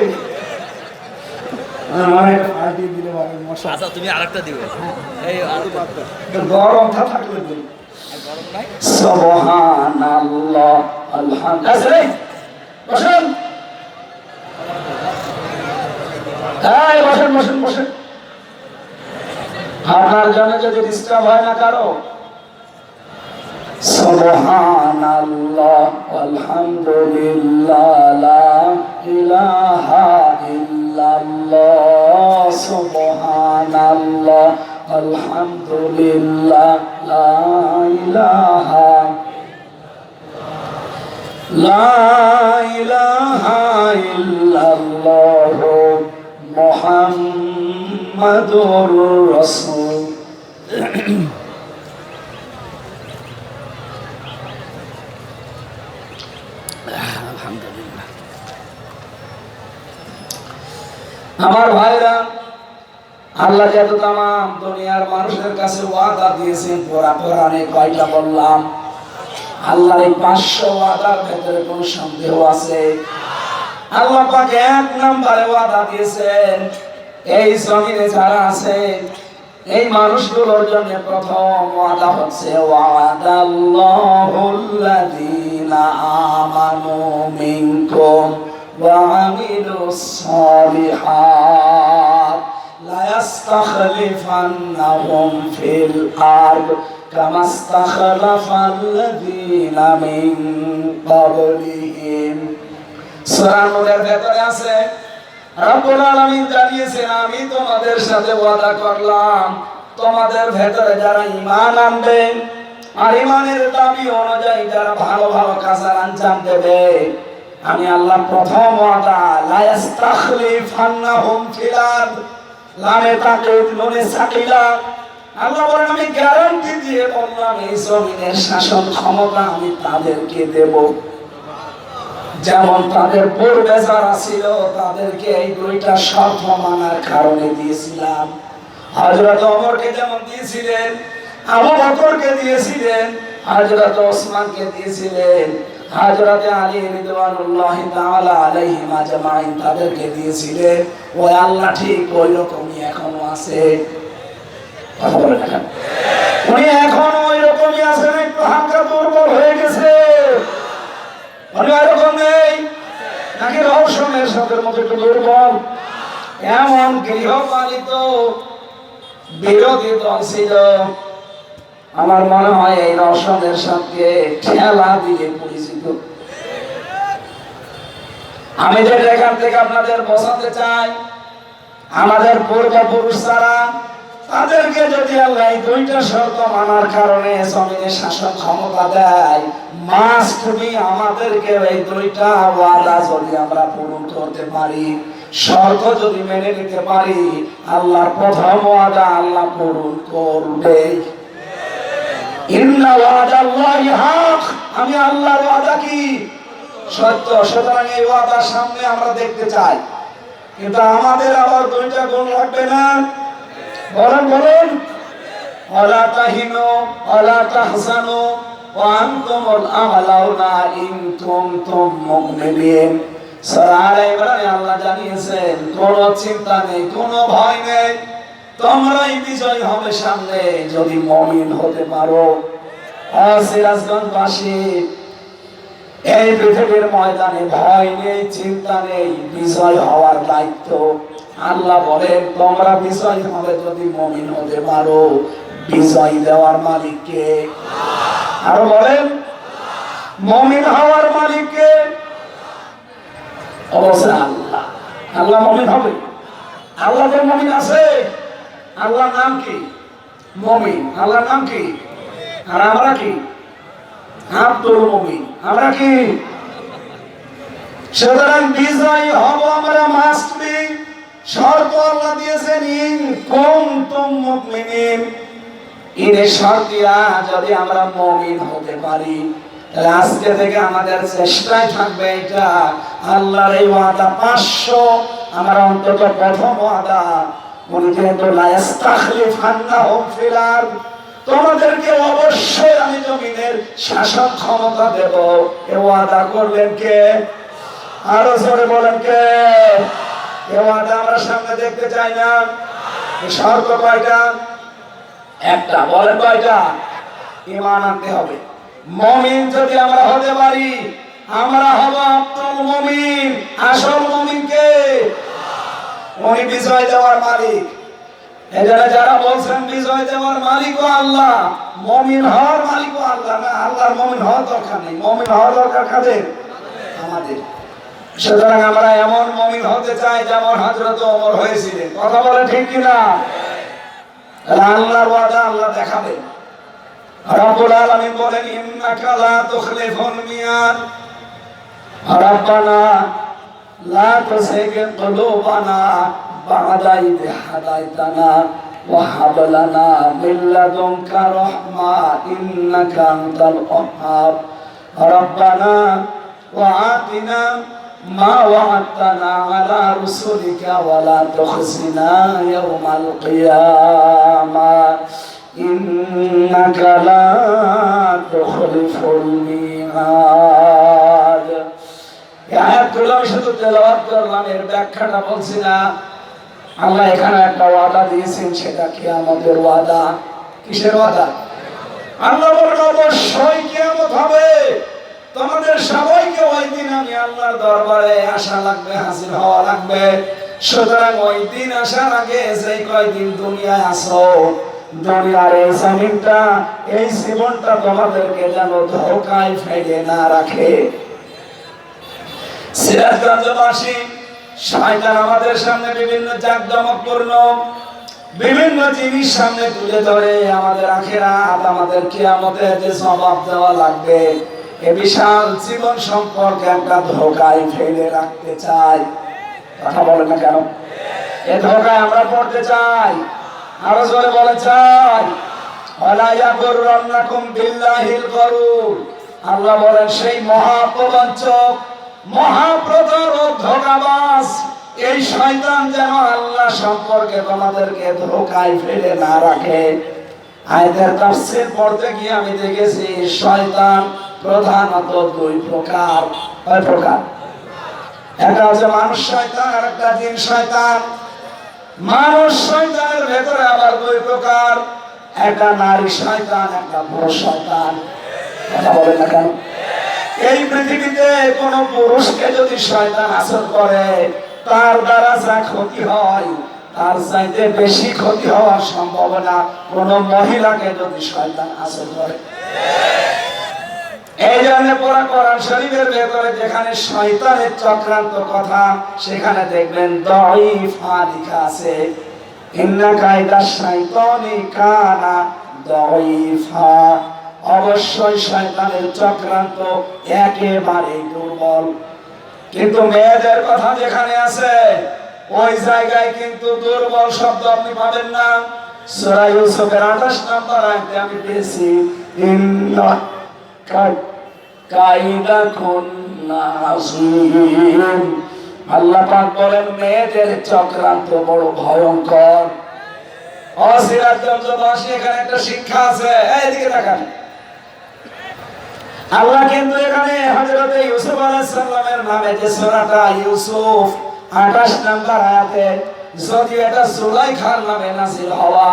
আচ্ছা তুমি আরেকটা দিবে, এই গরম থাকলে দিই। সুবহানাল্লাহ, আলহামদুলিল্লাহ। বসেন, এই বসেন বসেন বসেন। আপনার জন্য যদি ডিস্টার্ব হয় না কারো। সুবহানাল্লাহ, আলহামদুলিল্লাহ, লা ইলাহা ইল্লাল্লাহ। সুবহানাল্লাহ, আলহামদুলিল্লাহ, লা ইলাহা ইল্লাল্লাহ, মুহাম্মাদুর রাসূল। আমার ভাইরা, আল্লাহ যত তামাম দুনিয়ার মানুষের কাছে ওয়াদা দিয়েছেন, কোরআনে কয়টা বললাম? আল্লাহর এই 500 ওয়াদার ভেতরে কোনো সন্দেহ আছে? আল্লাহ পাক এক নম্বরে ওয়াদা দিয়েছেন, এই জমিনে যারা আছে এই মানুষগুলোর জন্য প্রথম ওয়াদা হচ্ছে ওয়াদাল্লাহুল্লাযীনা আমানু মিনকুম ওয়া আমিলুস সালিহাত লা ইস্তাখলিফান্নাহুম ফিল আরদ কামা ইস্তাখলাফাল্লাযীনা মিন ক্বাবলিহিম। সূরা নূরের ভেতরে আছে রব্বুল আলামিন জানিয়েছেন, আমি তোমাদের সাথে ওয়াদা করলাম তোমাদের ভেতরে যারা ঈমান আনবে আর ঈমানের দাবি অনুযায়ী যারা ভালো ভালো কাজের আঞ্জাম দেবে, আমি আল্লাহ প্রথম ওয়াদা লা ইস্তাখলিফান্নাহুম ফিল আরদ, লামে তাকিদ নুনে সাকিলা, আল্লাহ বলেন আমি গ্যারান্টি দিয়ে বললাম এই জমিনের শাসন ক্ষমতা আমি তাদেরকে দেব। যেমন তাদের পূর্বে যারা ছিল তাদেরকে এই 2টা শর্ত মানার কারণে দিয়েছিলাম। হযরত ওমরকে যেমন দিয়েছিলেন, আবু বকরকে দিয়েছিলেন, হযরত ওসমানকে দিয়েছিলেন, হযরত আলী রাদিয়াল্লাহু তাআলা আলাইহি আজমাইন তাদেরকে দিয়েছিলেন। ওই আল্লাহ ঠিক ওই রকমই এখনো আছে। কথা বলেন না, উনি এখনো ওই রকমই আছেন, একটু হালকা দুর্বল হয়ে গেছে। উনি এরকম নেই নাকি রওশনের সাথে মতো একটু দুর্বল? এমন গৃহপালিত বিরোধী দল ছিল, আমার মনে হয় এই রওশনের সাথে ঠেলা দিয়ে পরিচিত। আমি যে এখান থেকে আপনাদের বোঝাতে চাই, আমাদের পূর্বপুরুষ যারা তাদেরকে যদি আল্লাহ 2টা শর্ত মানার কারণে জমিনে শাসন ক্ষমতা দেয়, মাস্ট বি আমাদেরকে এই 2টা ওয়াদা যদি আমরা পূরণ করতে পারি, শর্ত যদি মেনে নিতে পারি, আল্লাহর প্রথম ওয়াদা আল্লাহ পূরণ করবে। ইন্না ওয়াদাল্লাহি হক, আমি আল্লাহর ওয়াদা কি সত্য। সুতরাং এই ওয়াদার সামনে আমরা দেখতে চাই, কিন্তু আমাদের আবার 2টা গুণ লাগবে না। বলেন বলেন, ওয়ালা তাহিনু ওয়ালা তাহজানু ওয়া আনতুমুল আ'লাউনা ইন কুনতুম মুমিনিন। সূরা আলে ইমরানে আল্লাহ জানিয়েছেন, কোনো চিন্তা নেই, কোনো ভয় নেই, তোমরাই বিজয় হবে সামনে যদি মুমিন হতে পারো। সিরাজগঞ্জবাসী, এই পৃথিবীর ময়দানে ভয় নেই, চিন্তা নেই, বিজয় হওয়ার দায়িত্ব আল্লাহ বলেন তোমরা বিজয় হবে যদি মুমিন হতে পারো। বিজয় দেওয়ার মালিক কে? আরো বলেন, মুমিন হওয়ার মালিক কে? অবশ্যই আল্লাহ। আল্লাহ মুমিন হবে? আল্লাহ তো মুমিন আছে। আল্লাহর নাম কি? মুমিন। আল্লাহর নাম কি? আর আমরা কি? আব্দুল মুমিন। আমরা কি? সুতরাং বিজয় হব আমরা মাস্ট বি। শর্ত আল্লাহ দিয়েছেন ইন কুনতুম মুমিনিন। ইনে শর্তিয়া যদি আমরা মুমিন হতে পারি, তাহলে আজকে থেকে আমাদের চেষ্টাই থাকবে এটা, আল্লাহর এই ওয়াদা 500 আমরা অন্তত প্রথম ওয়াদা, উনি যেহেতু লা ইস্তাখলিফান্নাহুম ফিল আরদ, তোমাদেরকে অবশ্যই আমি জমিনের শাসন ক্ষমতা দেব, এ ওয়াদা করলেন কে? আরো জোরে বলেন কে? এ ওয়াদা আমরা সামনে দেখতে চাই না। শর্ত কয়টা? একটা। বলেন কয়টা? ঈমান আনতে হবে। মুমিন যদি আমরা হতে পারি, আমরা হব আব্দুল মুমিন। আসল মুমিন কে? উনি বিজয় দেওয়ার মালিক। এখানে যারা বলছেন বিজয় দেওয়ার মালিকও আল্লাহ, মুমিন হওয়ার মালিকও আল্লাহ, না আল্লাহর মুমিন হওয়ার দরকার নেই। মুমিন হওয়ার দরকার কাদের? আমাদের। সুতরাং আমরা এমন মুমিন হতে চাই যেমন হযরত ওমর হয়েছিলেন। কথা বলে ঠিক কিনা? আল্লাহর ওয়াদা আল্লাহ দেখাবেন। রব্বুল আলামিন বলেন, ইন্নাকা লা তুখলিফুল মিয়াদ, রব্বানা লা তুযিগ কুলুবানা বা'দা ইয হাদাইতানা ওয়া হাব লানা মিন লাদুনকা রাহমা ইন্নাকা আনতাল ওয়াহ্হাব, রব্বানা ওয়া আতিনা মা ওয়া'আদতানা আলা রুসুলিকা ওয়া লা তুখজিনা ইয়াওমাল কিয়ামাহ ইন্নাকা লা তুখলিফুল মিআদ। এই আয়াতগুলো আমি শুধু তেলাওয়াত করলাম, এর ব্যাখ্যাটা বলছি না। আল্লাহ এখানে একটা ওয়াদা দিয়েছেন, সেটা কিয়ামতের ওয়াদা। কিসের ওয়াদা? আল্লাহ বলেন অবশ্যই কিয়ামত হবে, তোমাদের সবাইকে ওই দিন আমি আল্লাহর দরবারে আসা লাগবে, হাজির হওয়া লাগবে। সুতরাং ওই দিন আসার আগে যে কয়দিন দুনিয়ায় আসো, দুনিয়ার এই জমিনটা, এই জীবনটা তোমাদেরকে যেন ধোঁকায় ফেলে না রাখে। সিরাজগঞ্জবাসী, শয়তান আমাদের সামনে বিভিন্ন জাঁকজমকপূর্ণ বিভিন্ন জিনিস সামনে তুলে ধরে আমাদের আখিরাত, আমাদের কিয়ামতের যে জবাব দেওয়া লাগবে, এ বিশাল জীবন সম্পর্কে একটা ধোঁকায় ফেলে রাখতে চাই। কথা বলেন না কেন? এ ধোঁকায় আমরা পড়তে চাই। আরো জোরে বলে চাই। ওয়ালা ইয়াগুররান্নাকুম বিল্লাহিল গরুর। আল্লাহ বলেন সেই মহাপ্রবঞ্চক, মহাপ্রতারক, ধোঁকাবাজ এই শয়তান যেন আল্লাহ সম্পর্কে তোমাদেরকে ধোঁকায় ফেলে না রাখে। আয়াতের তাফসীর পড়তে গিয়ে আমি দেখেছি শয়তান প্রধানত দুই প্রকার। কয় প্রকার? একটা হচ্ছে মানুষ শয়তান, আর একটা জিন শয়তান। মানুষ শয়তানের ভেতরে আবার দুই প্রকার, একটা নারী শয়তান, একটা পুরুষ শয়তান। কথা বলেন না কেন? এই পৃথিবীতে কোন পুরুষকে যদি শয়তান আসর করে, তার দ্বারা যা ক্ষতি হয় তার চাইতে বেশি ক্ষতি হওয়ার সম্ভাবনা কোন মহিলাকে যদি শয়তান আসর করে। এই জন্য পুরা কোরআন শরীফের ভেতরে যেখানে শয়তানের চক্রান্ত কথা, সেখানে দেখবেন দাঈফা লেখা আছে। ইন্না কায়দা শাইতানি কানা দাঈফা। অবশ্যই শয়তানের চক্রান্ত একেবারে দুর্বল। কিন্তু মেয়েদের কথা যেখানে আছে, ওই জায়গায় কিন্তু দুর্বল শব্দ আপনি পাবেন না। সূরা ইউসুফের 28 নম্বর আয়াতে আমি পেয়েছি, ইন্না কাইদাকুন্না আযীম। আল্লাহ পাক বলেন মেয়েদের চক্রান্ত বড় ভয়ঙ্কর। অসিরাজগঞ্জবাসী, এখানে একটা শিক্ষা আছে, এইদিকে তাকান। আল্লাহ কিন্তু এখানে হযরত ইউসুফ আলাইহিস সালামের নামে যে সূরাটা ইউসুফ 28 নম্বর আয়াতে, যদি এটা সুলাইখার নামে নাযিল হওয়া,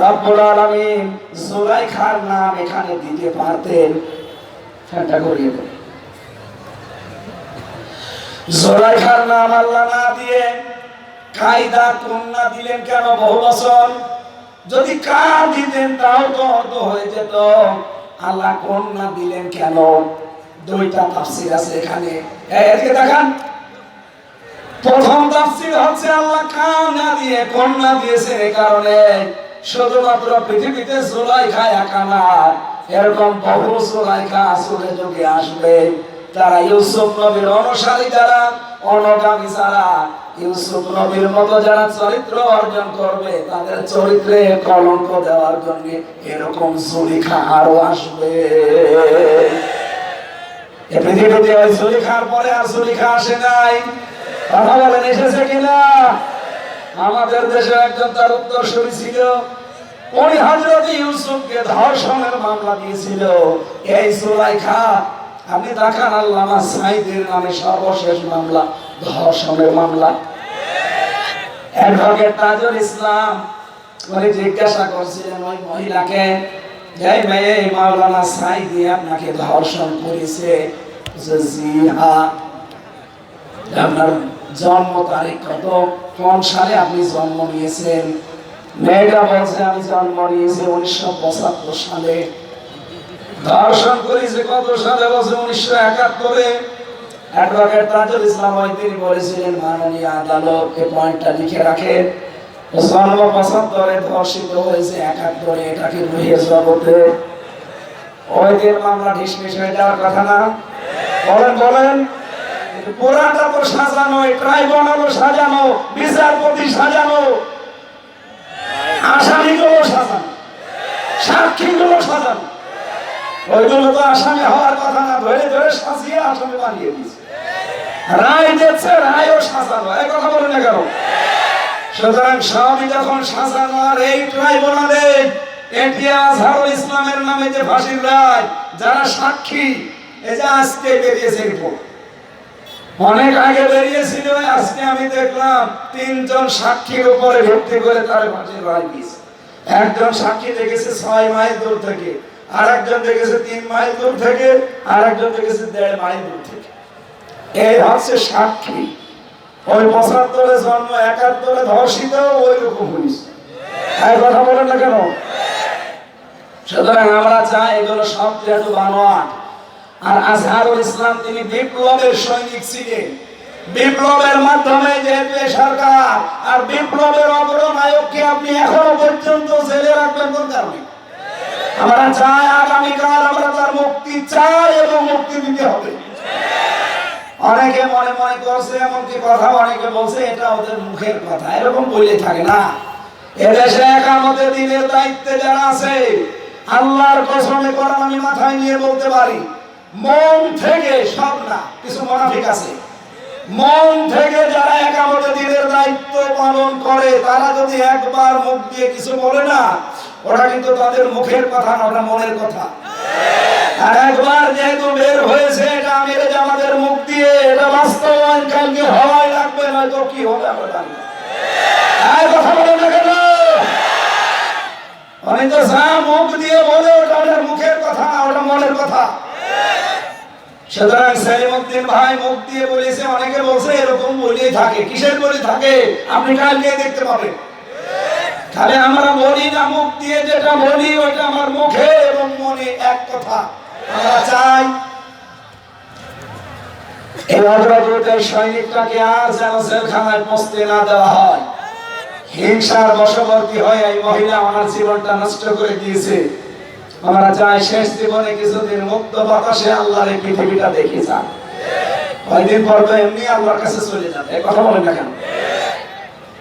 রব্বুল আলামিন সুলাইখার নাম এখানে দিতে পারতেন। ফেটা করিয়ে দেন। সুলাইখার নাম আল্লাহ না দিয়ে কায়দা কন্যা দিলেন কেন বহু বছর? যদি কা দিতেন তাও তো অর্থ হয়ে যেত। আল্লাহ কন্যা দিলেন কেন? দুইটা তাফসীর আছে এখানে, এদিকে দেখান। প্রথম তাফসীর হচ্ছে আল্লাহ কান্না দিয়ে কন্যা দিয়েছেন এই কারণে শুধুমাত্র পৃথিবীতে সুলাইখা একা না, এরকম বহু সুলাইখা আসলে যুগে আসবে। তারা ইউসুফ নবীর অনুসারী, যারা অনুগামী, যারা ইউসুফ নবীর মতো যারা চরিত্র অর্জন করবে, তাদের চরিত্রে কলঙ্ক দেওয়ার জন্য এরকম সুলিখা আরো আসবে। এই পৃথিবীতে ওই সুলিখার পরে আর সুলিখা আসে নাই। কথা বলেন, এসেছে কিনা? আমাদের দেশে একজন তার উত্তরসূরি ছিল, উনি হযরত ইউসুফকে ধর্ষণের মামলা দিয়েছিল। এই সুলাইখা, আপনি দেখান আল্লামা সাঈদীর নামে সর্বশেষ মামলা ধর্ষণের মামলা। অ্যাডভোকেট তাজুল ইসলাম উনি জিজ্ঞাসা করছিলেন ওই মহিলাকে, যে মেয়ে মাওলানা সাঈদী আপনাকে ধর্ষণ করেছে? জি হ্যাঁ। আপনার জন্ম তারিখ কত, কোন সালে আপনি জন্ম নিয়েছেন? মেয়েটা বলছে আমি জন্ম নিয়েছি 1975 সালে। ধর্ষণ করেছে কত সালে? বলছে 1971-এ। অ্যাডভোকেট তাজুল ইসলাম ওই তিনি বলেছিলেন, মাননীয় আদালত এই পয়েন্টটা লিখে রাখেন, জন্ম 75-এ, ধর্ষিত হয়েছে 71-এ, এটাকে রুহের জগতে। ওই দিন মামলা ডিসমিস হয়ে যাওয়ার কথা না? বলেন বলেন। পুরাটা তো সাজানো, ট্রাইব্যুনালও সাজানো, বিচারপতি সাজানো, আসামিগুলো সাজানো, সাক্ষীগুলো সাজানো। ওইগুলো তো আসামি হওয়ার কথা না, ধরে ধরে সাজিয়ে আসামি বানিয়ে দিচ্ছে। রায় দিচ্ছে, রায়ও সাজানো। এই কথা বলে না কেন? সুতরাং সবই যখন সাজানো, আর এই ট্রাইব্যুনালে এটি আজহারুল ইসলামের নামে যে ফাঁসির রায়, যারা সাক্ষী, এই যে আজকে বেরিয়েছে রিপোর্ট, অনেক আগে বেরিয়েছিল, আজকে আমি দেখলাম 3 জন সাক্ষীর উপরে ভিত্তি করে তার ফাঁসির রায় দিয়েছে। একজন সাক্ষী দেখেছে 6 মাইল দূর থেকে, আর একজন দেখেছে 3 মাইল দূর থেকে, আর একজন দেখেছে 1.5 মাইল দূর থেকে। এই হচ্ছে সাক্ষী। ওই 75-এ জন্ম, 71-এ ধর্ষিত, ওই রকম হয়েছে। এই কথা বলেন না কেন? সুতরাং আমরা চাই এগুলো সব যেহেতু বানোয়াট। আর আজহারুল ইসলাম তিনি বিপ্লবের সৈনিক ছিলেন, বিপ্লবের মাধ্যমে যেহেতু এই সরকার, আর বিপ্লবের অগ্রনায়ককে আপনি এখনো পর্যন্ত জেলে রাখবেন কোন কারণে? আমরা চাই আগামীকাল আমরা তার মুক্তি চাই এবং মুক্তি দিতে হবে। অনেকে মনে মনে করছে, এমনকি কথা অনেকে বলছে এটা ওদের মুখের কথা, এরকম বলে থাকে না। এদেশে একামতে দিনের দায়িত্বে যারা আছে, আল্লাহর কসমে কোরআন আমি মাথায় নিয়ে বলতে পারি, মন থেকে, সব না, কিছু মুনাফিক আছে, মন থেকে যারা একামতে দিনের দায়িত্ব পালন করে, তারা যদি একবার মুখ দিয়ে কিছু বলে না, ওটা কিন্তু তাদের মুখের কথা না, ওটা মনের কথা। আর একবার যেহেতু বের হয়েছে, এটা মেরে যে আমাদের মুখ দিয়ে, এটা বাস্তবায়ন কালকে হওয়াই লাগবে, নয়তো কি হবে আমরা জানি না। এই কথা বলেন না কেন? অনেক তো যা মুখ দিয়ে বলে ওটা ওদের মুখের কথা না, ওটা মনের কথা। সুতরাং সেলিমউদ্দিন ভাই মুখ দিয়ে বলেছে, অনেকে বলছে এরকম বলেই থাকে। কিসের বলে থাকে আপনি কালকে দেখতে পাবেন। তাহলে আমরা বলি না, মুখ দিয়ে যেটা বলি ওইটা আমার মুখে এবং মনে এক কথা। আমরা চাই এই অগ্রদূতের সৈনিকটাকে আর যেন জেলখানায় পৌঁছতে না দেওয়া হয়। হিংসার বশবর্তী হয়ে এই মহিলা ওনার জীবনটা নষ্ট করে দিয়েছে। আমরা চাই শেষ জীবনে কিছুদিন মুক্ত বাতাসে আল্লাহর এই পৃথিবীটা দেখে যান। কয়দিন পর তো এমনি আল্লাহর কাছে চলে যাবে, এই কথা বলেন না কেন?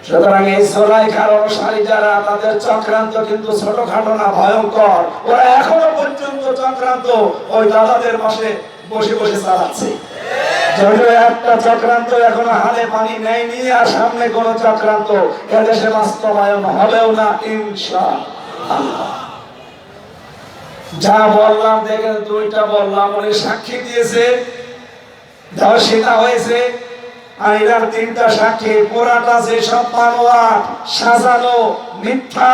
সুতরাং এই জুলাইখার অনুসারী যারা, তাদের চক্রান্ত কিন্তু ছোটখাটো না, ভয়ঙ্কর। ওরা এখনো পর্যন্ত চক্রান্ত ওই দাদাদের পাশে বসে বসে চালাচ্ছে। যদিও একটা চক্রান্ত এখনো হালে পানি নেয়নি, আর সামনে কোন চক্রান্ত এদেশে বাস্তবায়ন হবেও না ইনশাআল্লাহ। যা বললাম দেখেন, 2টা বললাম, উনি সাক্ষী দিয়েছে, ধর্ষিতা হয়েছে, আর এর 3টা সাক্ষী। পুরাটা যে সব বানোয়াট, সাজানো, মিথ্যা,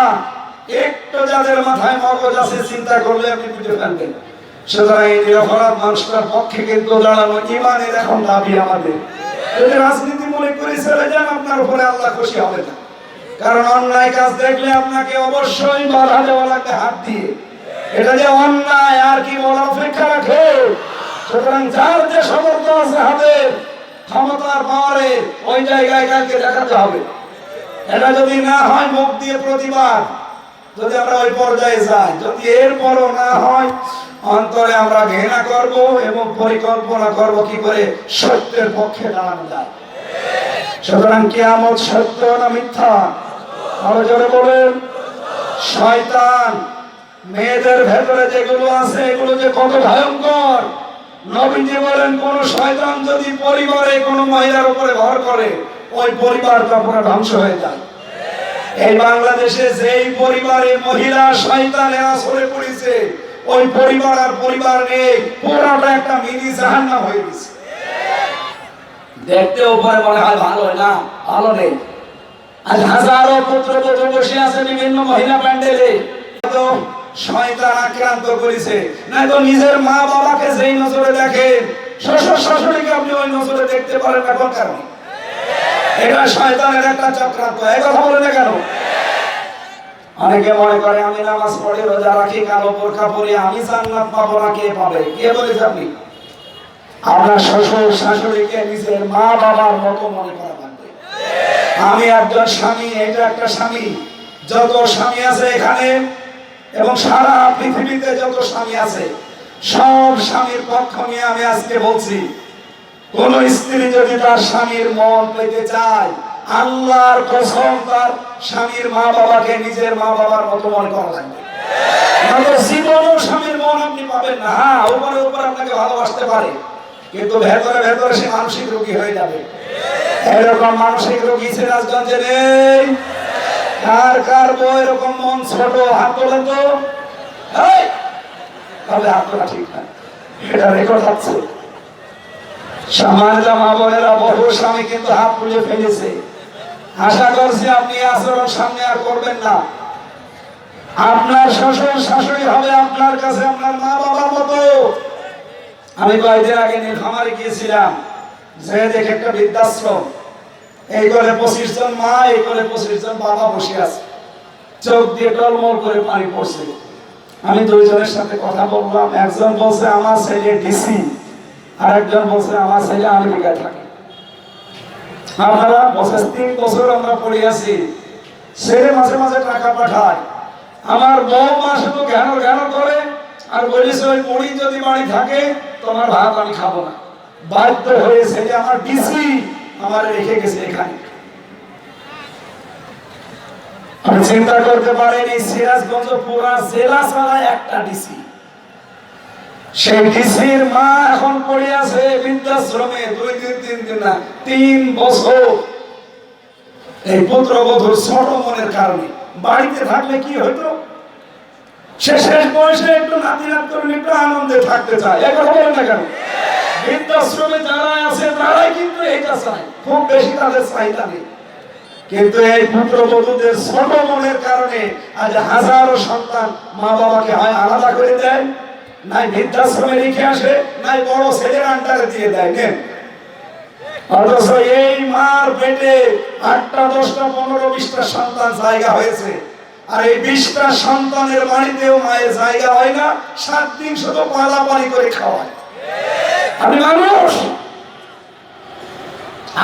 একটু যাদের মাথায় মগজ আছে চিন্তা করলে আপনি বুঝে ফেলবেন। সুতরাং এই নিরপরাধ মানুষটার পক্ষে কিন্তু দাঁড়ানো ইমানের এখন দাবি আমাদের। যদি রাজনীতি মনে করে চলে যান, আপনার উপরে আল্লাহ খুশি হবে না। কারণ অন্যায় কাজ দেখলে আপনাকে অবশ্যই বাধা দেওয়া লাগবে হাত দিয়ে। এটা যে অন্যায় আর কি বলার অপেক্ষা রাখে। সুতরাং যার যে সমর্থ আছে হাতের ক্ষমতার পাওয়ারে, ওই জায়গায় কালকে দেখাতে হবে। এটা যদি না হয় মুখ দিয়ে প্রতিবাদ, যদি আমরা ওই পর্যায়ে যাই, যদি এরপরও না হয়, অন্তরে আমরা ঘৃণা করব এবং পরিকল্পনা করব কি করে সত্যের পক্ষে দাঁড়ানো যায়। সুতরাং কিয়ামত সত্য না মিথ্যা? আরো জোরে বলেন। শয়তান মেয়েদের ভেতরে যেগুলো আছে, এগুলো যে কত ভয়ঙ্কর। নবীজি বলেন, কোন শয়তান যদি পরিবারে কোন মহিলার উপরে ভর করে, ওই পরিবারটা পুরো ধ্বংস হয়ে যায়। এই বাংলাদেশে যেই পরিবারে মহিলা শয়তানের আসরে পড়েছে, ওই পরিবার আর পরিবার নেই, পুরোটা একটা মিনি জাহান্নাম হয়ে গেছে। দেখতে উপরে মনে হয় ভালো, না ভালো নেই। আজ হাজারো পুত্রবধূ বসে আছে বিভিন্ন মহিলা প্যান্ডেলে, শয়তান আক্রান্ত করেছে। না তো নিজের মা বাবাকে যেই নজরে দেখেন, শ্বশুর শাশুড়িকে আপনি ওই নজরে দেখতে পারেন না। কোন কারণে? এটা শয়তানের একটা চক্রান্ত। এই কথা বলে না কেন? অনেকে মনে করে আমি নামাজ পড়ি, রোজা রাখি, কালো বোরকা পরি, আমি জান্নাত পাবো না। কে পাবে? কে বলেছে আপনি? আপনার শ্বশুর শাশুড়িকে নিজের মা বাবার মতো মনে করা লাগবে। আমি একজন স্বামী, এটা একটা স্বামী। যত স্বামী আছে এখানে এবং সারা পৃথিবীতে যত স্বামী আছে, সব স্বামীর পক্ষ নিয়ে আমি আজকে বলছি, কোন স্ত্রী যদি তার স্বামীর মন পেতে চায়, আল্লাহর কসম তার স্বামীর মা বাবাকে নিজের মা বাবার মতো মনে করা লাগবে। জীবনও স্বামীর মন আপনি পাবেন না। হ্যাঁ, উপরে উপরে আপনাকে ভালোবাসতে পারে, কিন্তু ভেতরে ভেতরে সে মানসিক রোগী হয়ে যাবে। এরকম মানসিক রোগী সিরাজগঞ্জে নেই। কার কার বউ এরকম মন ছোট, হাত তোলে তো। এই, তবে হাত তোলা ঠিক না, এটা রেকর্ড হচ্ছে। সমাজরা মা বোনেরা, বহু স্বামী কিন্তু হাত তুলে ফেলেছে। আশা করছি আপনি আচরণ সামনে আর করবেন না। আপনার শ্বশুর শাশুড়ি হবে আপনার কাছে আপনার মা বাবার মতো। আমি কয়েকদিন আগে নীলফামারী গিয়েছিলাম, যে দেখে একটা বৃদ্ধাশ্রম, এই করে 25 জন মা, এই করে 25 জন বাবা বসে আছে, চোখ দিয়ে টলমল করে পানি পড়ছে। আমি দুইজনের সাথে কথা বললাম, একজন বলছে আমার ছেলে ডিসি, আর একজন বলছে আমার ছেলে আমেরিকায় থাকে। আপনারা 25 বছর আমরা পড়ে আছি, ছেলে মাঝে মাঝে টাকা পাঠায়, আমার বউ মা শুধু জ্ঞান জ্ঞান করে আর বলিস ওই মুড়ি যদি বাড়ি থাকে তোমার ভাত আমি খাবো না। বাধ্য হয়ে ছেলে আমার ডিসি আমার রেখে গেছে এখানে। আমি চিন্তা করতে পারিনি সিরাজগঞ্জ পুরা জেলা ছাড়া একটা ডিসি, সেই ডিসির মা এখন পড়ে আছে বৃদ্ধাশ্রমে 2 দিন 3 দিন না 3 বছর। এই পুত্রবধূর ছোট মনের কারণে। বাড়িতে থাকলে কি হতো, সে শেষ বয়সে একটু নাতি নাত করে একটু আনন্দে থাকতে চায়, এখন বলেন না কেন? বৃদ্ধাশ্রমে যারা আছে তারাই কিন্তু এটা চায়, খুব বেশি তাদের চাহিদা নেই। কিন্তু এই পুত্রবধূদের ছোট মনের কারণে আজ হাজারো সন্তান মা বাবাকে হয় আলাদা করে দেয়, নাই বৃদ্ধাশ্রমে রেখে আসে, নাই বড় ছেলের আন্ডারে দিয়ে দেয়। নেন, অথচ এই মার পেটে 8টা 10টা 15 20টা সন্তান জায়গা হয়েছে, আর এই 20টা সন্তানের বাড়িতেও মায়ের জায়গা হয় না, 7 দিন শুধু পালাপালি করে খাওয়ায়। আমি মানুষ,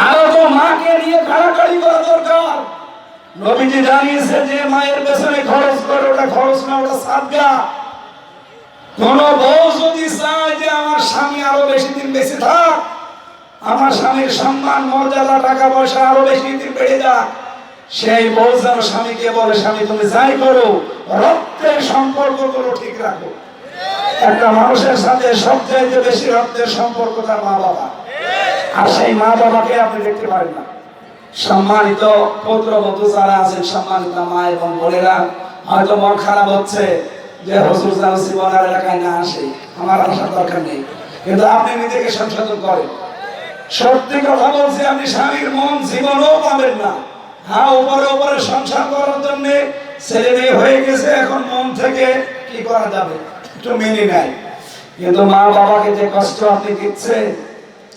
আরো তো মাকে নিয়ে কাড়াকাড়ি করা দরকার। নবীজি জানিয়েছে যে মায়ের পেছনে খরচ করে, ওটা খরচ না, ওটা সাদকা। কোন বউ যদি চায় যে আমার স্বামী আরো বেশি দিন বেঁচে থাক, আমার স্বামীর সম্মান মর্যাদা টাকা পয়সা আরো বেশি দিন বেড়ে যাক, সেই বউ যেন স্বামীকে বলে স্বামী তুমি যাই করো, রক্তের সম্পর্কগুলো ঠিক রাখো। একটা মানুষের সাথে সবচেয়ে বেশি রক্তের সম্পর্ক তার মা বাবা, আর সেই মা বাবাকে আপনি দেখতে পারেন না। সম্মানিত পুত্রবধূ যারা আছেন, সম্মানিত মা এবং বোনেরা, হয়তো মন খারাপ হচ্ছে যে হুজুর যেন জীবনের এলাকায় না আসে, আমার আসার দরকার নেই, কিন্তু আপনি নিজেকে সংশোধন করেন। সত্যি কথা বলছি, আপনি স্বামীর মন জীবনেও পাবেন না। হ্যাঁ, উপরে উপরে সংসার করার জন্য ছেলে মেয়ে হয়ে গেছে, এখন মন থেকে কি করা যাবে একটু মেনে নেয়, কিন্তু মা বাবাকে যে কষ্ট আপনি দিচ্ছেন।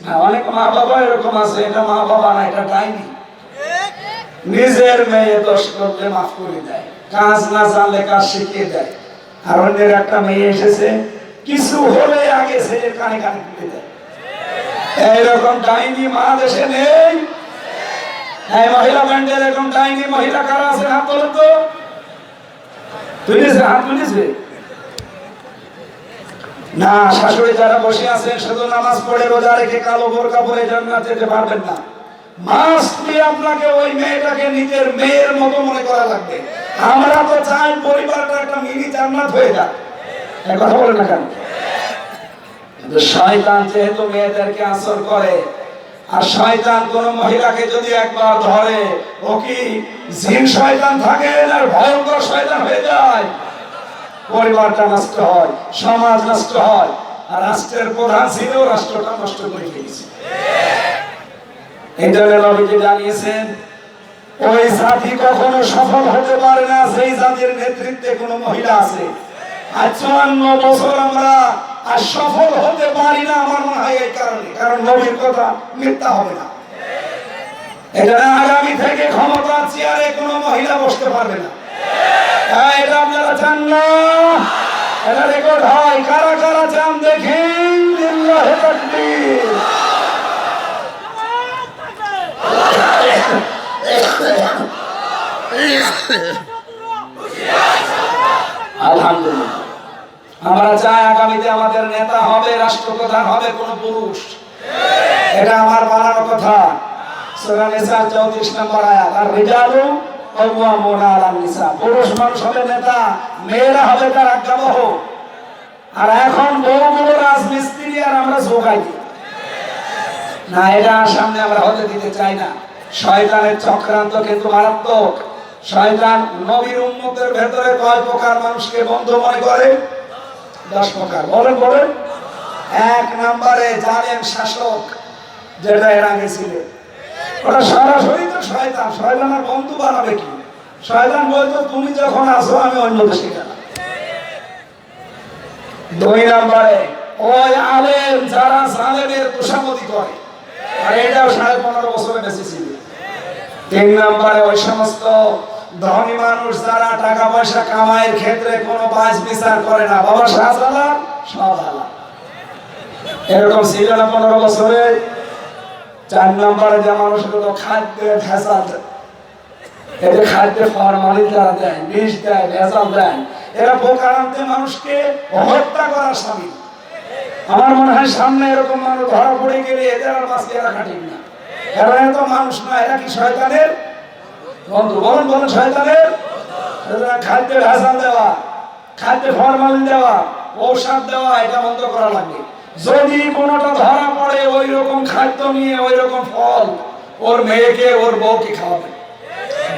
হ্যাঁ, অনেক মা বাবা এরকম আছে, এটা মা বাবা না, এটা ডাইনি। নিজের মেয়ে দোষ করলে মাফ করে দেয়, কাজ না জানলে কাজ শিখিয়ে দেয়। আর অন্যের একটা মেয়ে এসেছে, কিছু হলে আগে ছেলের কানে কানে তুলে দেয়। এইরকম ডাইনি মা দেশে নেই। এই মহিলা ব্যান্ডের এরকম ডাইনি মহিলা কারা আছে? হাত তোলো তো। তুলেছে, হাত তুলেছে না? শাশুড়ি যারা বসে আছেন, শুধু নামাজ পড়ে রোজা রেখে কালো বোরকা পরে জান্নাতে যেতে পারবেন না। মাস্টলি আপনাকে ওই মেয়েটাকে নিজের মেয়ের মতো মনে করা লাগবে। আমরা তো চাই পরিবারটা একটা মিনি জান্নাত হয়ে যাক, এই কথা বলে না কেন? কিন্তু শয়তান যেহেতু মেয়েদেরকে আসর করে, আর শয়তান কোন মহিলাকে যদি একবার ধরে, ও কি জিন শয়তান থাকে না ভয়ঙ্কর শয়তান হয়ে যায়? পরিবারটা নষ্ট হয়, সমাজ নষ্ট হয়, আর রাষ্ট্রের প্রধান ছিল রাষ্ট্রটা নষ্ট করে ফেলেছে। এই জন্য নবীজি জানিয়েছেন, ওই জাতি কখনো সফল হতে পারে না সেই জাতির নেতৃত্বে কোনো মহিলা আছে। আজ 54 বছর আমরা আর সফল হতে পারি না, আমার মনে হয় এই কারণে, কারণ নবীর কথা মিথ্যা হবে না। এখানে আগামী থেকে ক্ষমতার চেয়ারে কোনো মহিলা বসতে পারবে না। এটা আপনারা চান না? এটা রেকর্ড হয়। কারা কারা চান দেখি? লিল্লাহি তাকবীর। আলহামদুলিল্লাহ, আমরা চাই আগামীতে আমাদের নেতা হবে, রাষ্ট্রপ্রধান হবে কোন পুরুষ। এটা আমার বানানো কথা। সূরা নিসা 34 নম্বর আয়াত, আর রিজালু কাওয়ামুনা আলান নিসা। পুরুষ মানুষ হবে নেতা, মেয়েরা হবে তার আজ্ঞাবহ। আর এখন বড় রাজমিস্ত্রি আর আমরা যোগাই দিই না, এটা সামনে আমরা হতে দিতে চাই না। শয়তানের চক্রান্ত কিন্তু মারাত্মক। শয়তান নবীর উম্মতের ভেতরে কয় প্রকার মানুষকে বন্ধু মনে করে? 10 প্রকার। বলেন বলেন। 1 নম্বরে জালেম শাসক, যেটা এর আগে ছিল, ওটা সরাসরি তো শয়তান। শয়তানের বন্ধু বানাবে কি? শয়তান বলতো তুমি যখন আসো আমি অন্য দেশে গেলাম। 2 নম্বরে ওই আলেম যারা জালেমের তোষামতি করে, আর এটাও 15.5 বছরে বেশি ছিল। 3 নম্বরে ওই সমস্ত ধনী মানুষ যারা টাকা পয়সা কামাইয়ের ক্ষেত্রে কোনো বাজ বিচার করে না, বাবা শাহজালাল সব হালাল, এরকম ছিল না 15 বছরে। 4 নম্বরে যে মানুষগুলো খাদ্যে ভেজাল, এই যে খাদ্যে ফরমালিন যারা দেয়, বিষ দেয়, ভেজাল দেয়, এরা বোকারান্তে মানুষকে হত্যা করার সামিল। আমার মনে হয় সামনে এরকম মানুষ ধরা পড়ে গেলে এদের আর মাঝে রাখা ঠিক না। এরা তো মানুষ না, এরা কি শয়তানের বন্ধু? বলেন বলেন, শয়তানের। খাদ্যে ভেজাল দেওয়া, খাদ্যে ফরমালিন দেওয়া, ঔষধ দেওয়া, এটা বন্ধ করা লাগবে। যদি কোনোটা ধরা পড়ে ওই রকম খাদ্য নিয়ে, ওই রকম ফল, ওর মেয়েকে ওর বউকে খাওয়াবে,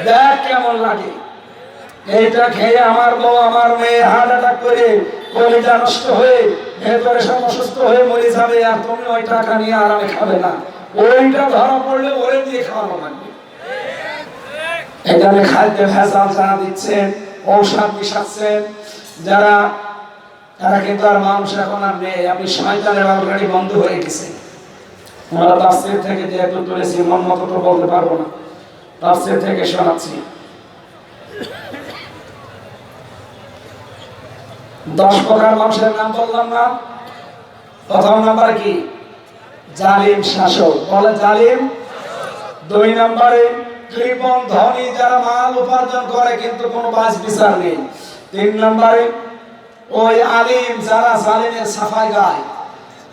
দেখ কেমন লাগে। এইটা খেয়ে আমার বউ আমার মেয়ে হার্ট অ্যাটাক করে কলিজা নষ্ট হয়ে ভেতরে সব অসুস্থ হয়ে মরে যাবে, আর তুমি ওই টাকা নিয়ে আরামে খাবে না। ওইটা ধরা পড়লে ওরে দিয়ে খাওয়ানো লাগবে। এখানে খাদ্যে ভেজাল যারা দিচ্ছেন, ঔষধ মিশাচ্ছেন যারা, তারা কিন্তু আর মানুষ এখন আর নেই। আপনি শয়তানের অলরেডি বন্ধ হয়ে গেছে। আমরা তাফসীর থেকে যে একটু তুলেছি, মন মতো তো বলতে পারবো না, তাফসীর থেকে শোনাচ্ছি। 10 প্রকার মানুষের নাম বললাম না? প্রথম নাম্বার কি? জালিম শাসক। বলে জালিম। 2 নম্বরে কৃপণ ধনী, যারা মাল উপার্জন করে কিন্তু কোনো বাজ বিচার নেই। 3 নম্বরে ওই আলিম যারা জালিমের সাফাই গায়।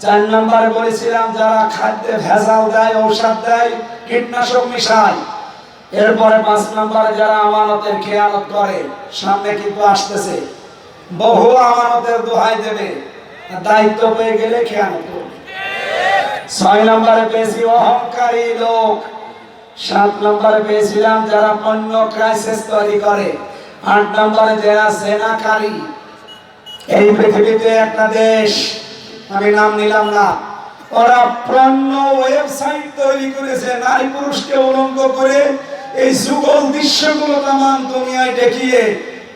4 নম্বরে বলেছিলাম যারা খাদ্যে ভেজাল দেয়, ঔষধ দেয়, কীটনাশক মিশায়। এরপরে 5 নম্বরে যারা আমানতের খেয়ানত করে। সামনে কিন্তু আসতেছে বহু আমানতের দোহাই দেবে, দায়িত্ব পেয়ে গেলে খেয়ানত করবে। 6 নম্বরে পেয়েছি অহংকারী লোক। 7 নম্বরে পেয়েছিলাম যারা পণ্য ক্রাইসিস তৈরি করে। 8 নম্বরে যারা জেনাকারী। এই পৃথিবীতে একটা দেশ, আমি নাম নিলাম না, ওরা পণ্য ওয়েবসাইট তৈরি করেছে নারী পুরুষকে উলঙ্গ করে, এই যুগল দৃশ্যগুলো তাম দুনিয়ায় দেখিয়ে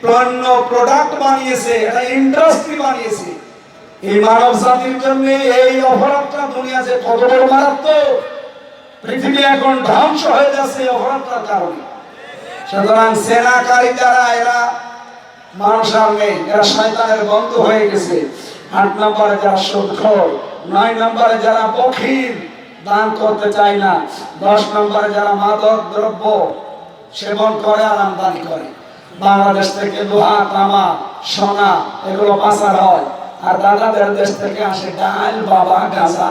পণ্য প্রোডাক্ট বানিয়েছে, এটা ইন্ডাস্ট্রি বানিয়েছে। এই মানব জাতির জন্য এই অপরাধটা দুনিয়া যে কত বড় মারাত্মক, পৃথিবী এখন ধ্বংস হয়ে যাচ্ছে এই অপরাধটার কারণে। সুতরাং সেনাকারী যারা, এরা মানুষ আর নেই, এরা শয়তানের বন্ধু হয়ে গেছে। 8 নম্বরে যারা সুদখোর। 9 নম্বরে যারা বখিল, দান করতে চায় না। 10 নম্বরে যারা মাদক দ্রব্য সেবন করে আর আমদানি করে। বাংলাদেশ থেকে লোহা, তামা, সোনা এগুলো পাচার হয়, আর দাদাদের দেশ থেকে আসে ডাল, বাবা, গাঁজা।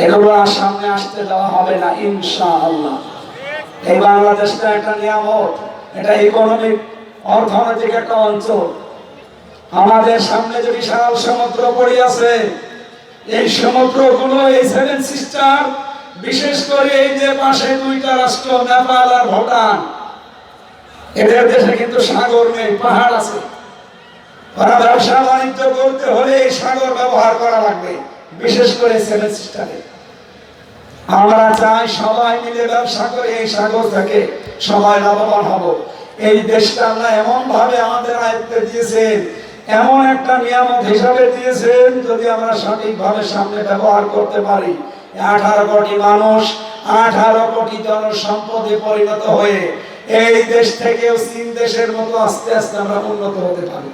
এগুলো আর সামনে আসতে দেওয়া হবে না ইনশাআল্লাহ। এই বাংলাদেশটা একটা নিয়ামত, এটা ইকোনমিক অর্থনৈতিক একটা অঞ্চল। আমাদের সামনে যে বিশাল সমুদ্র পড়ে আছে, এই সমুদ্রগুলো, এই 7 সিস্টার, বিশেষ করে এই যে পাশে 2টা রাষ্ট্র নেপাল আর ভুটান, এদের দেশে কিন্তু সাগর নেই, পাহাড় আছে। ওরা ব্যবসা বাণিজ্য করতে হলে এই সাগর ব্যবহার করা লাগবে, বিশেষ করে 7 সিস্টারে। আমরা চাই সবাই মিলে ব্যবসা করে এই সাগর থেকে সবাই লাভবান হব। এই দেশটা আল্লাহ এমন ভাবে আমাদের আয়ত্তে দিয়েছেন, এমন একটা নিয়ামত হিসাবে দিয়েছেন, যদি আমরা সঠিকভাবে সামনে ব্যবহার করতে পারি, 18 কোটি মানুষ 18 কোটি জনসম্পদে পরিণত হয়ে এই দেশ থেকেও চীন দেশের মতো আস্তে আস্তে আমরা উন্নত হতে পারি।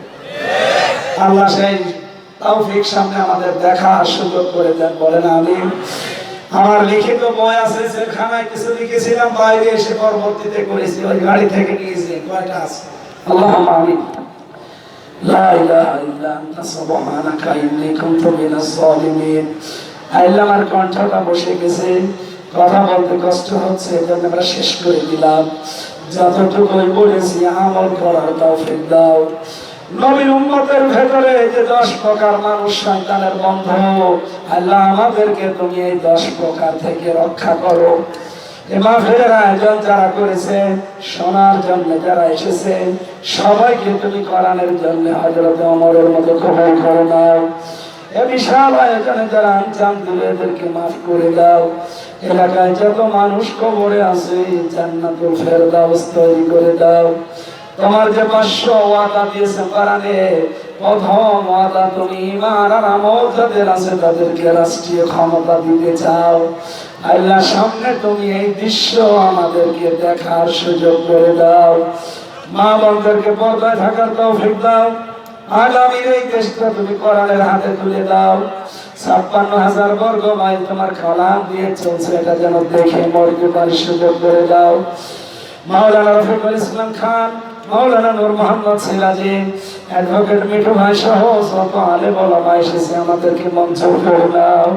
আল্লাহ সেই তৌফিক সামনে আমাদের দেখার সুযোগ করে দেন, বলেন আমিন। আমার লিখিত বই আছে, জেলখানায় কিছু লিখেছিলাম, বাইরে এসে পরবর্তীতে করেছি, ওই গাড়ি থেকে নিয়েছি, কয়টা আছে। আল্লাহুম্মা আমিন। লা ইলাহা ইল্লা আনতা সুবহানাকা ইন্নী কুনতু মিনাজ জালিমিন। আল্লাহ, আমার কণ্ঠটা বসে গেছে, কথা বলতে কষ্ট হচ্ছে, এজন্য আমরা শেষ করে দিলাম। যতটুকুই বলেছি আমল করার তৌফিক দাও। নবীর উম্মতের ভেতরে যে 10 প্রকার মানুষ শয়তানের বন্ধু, আল্লাহ আমাদেরকে তুমি এই 10 প্রকার থেকে রক্ষা করো। এ মাহফিলের আয়োজন যারা করেছে, শোনার জন্য যারা এসেছে, সবাইকে তুমি কোরআনের জন্য হযরত ওমরের মতো কবুল করে নাও। এ বিশাল আয়োজনে যারা আঞ্জাম দিলে এদেরকে মাফ করে দাও। এলাকায় যত মানুষ কবরে আছে জান্নাতুল ফেরদাউস তৈরি করে দাও। তোমার যে 500 ওয়াদা দিয়েছে কোরআনে, প্রথম ওয়াদা তুমি ঈমান আর আমল যাদের আছে তাদেরকে রাষ্ট্রীয় ক্ষমতা দিতে চাও। আল্লাহ সামনে তুমি এই দৃশ্য আমাদেরকে দেখার সুযোগ করে দাও। মা বোনদেরকে পর্দায় থাকার তৌফিক দাও। আগামীর এই দেশটা তুমি কোরআনের হাতে তুলে দাও। 56,000 বর্গ মাইল তোমার কালাম দিয়ে চলছে, এটা যেন দেখে মরতে পারি সুযোগ করে দাও। মাওলানা রফিকুল ইসলাম খান, মাওলানা নূর মোহাম্মদ সিরাজি, অ্যাডভোকেট মিঠু ভাই সহ যত আলেম ওলামা এসেছে আমাদেরকে মঞ্জুর করে দাও।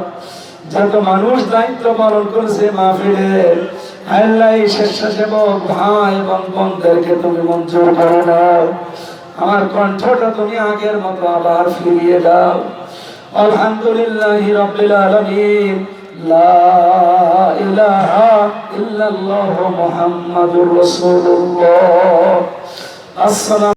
যত মানুষ দায়িত্ব পালন করেছে মাহফিলে, আল্লাহ এই স্বেচ্ছাসেবক ভাই এবং বোনদেরকে তুমি মঞ্জুর করে নাও। আমার কণ্ঠটা তুমি আগের মতো আবার ফিরিয়ে দাও। আলহামদুলিল্লাহি রাব্বিল আলামিন। লা ইলাহা ইল্লাল্লাহু মুহাম্মাদুর রাসূলুল্লাহ। আসসালামু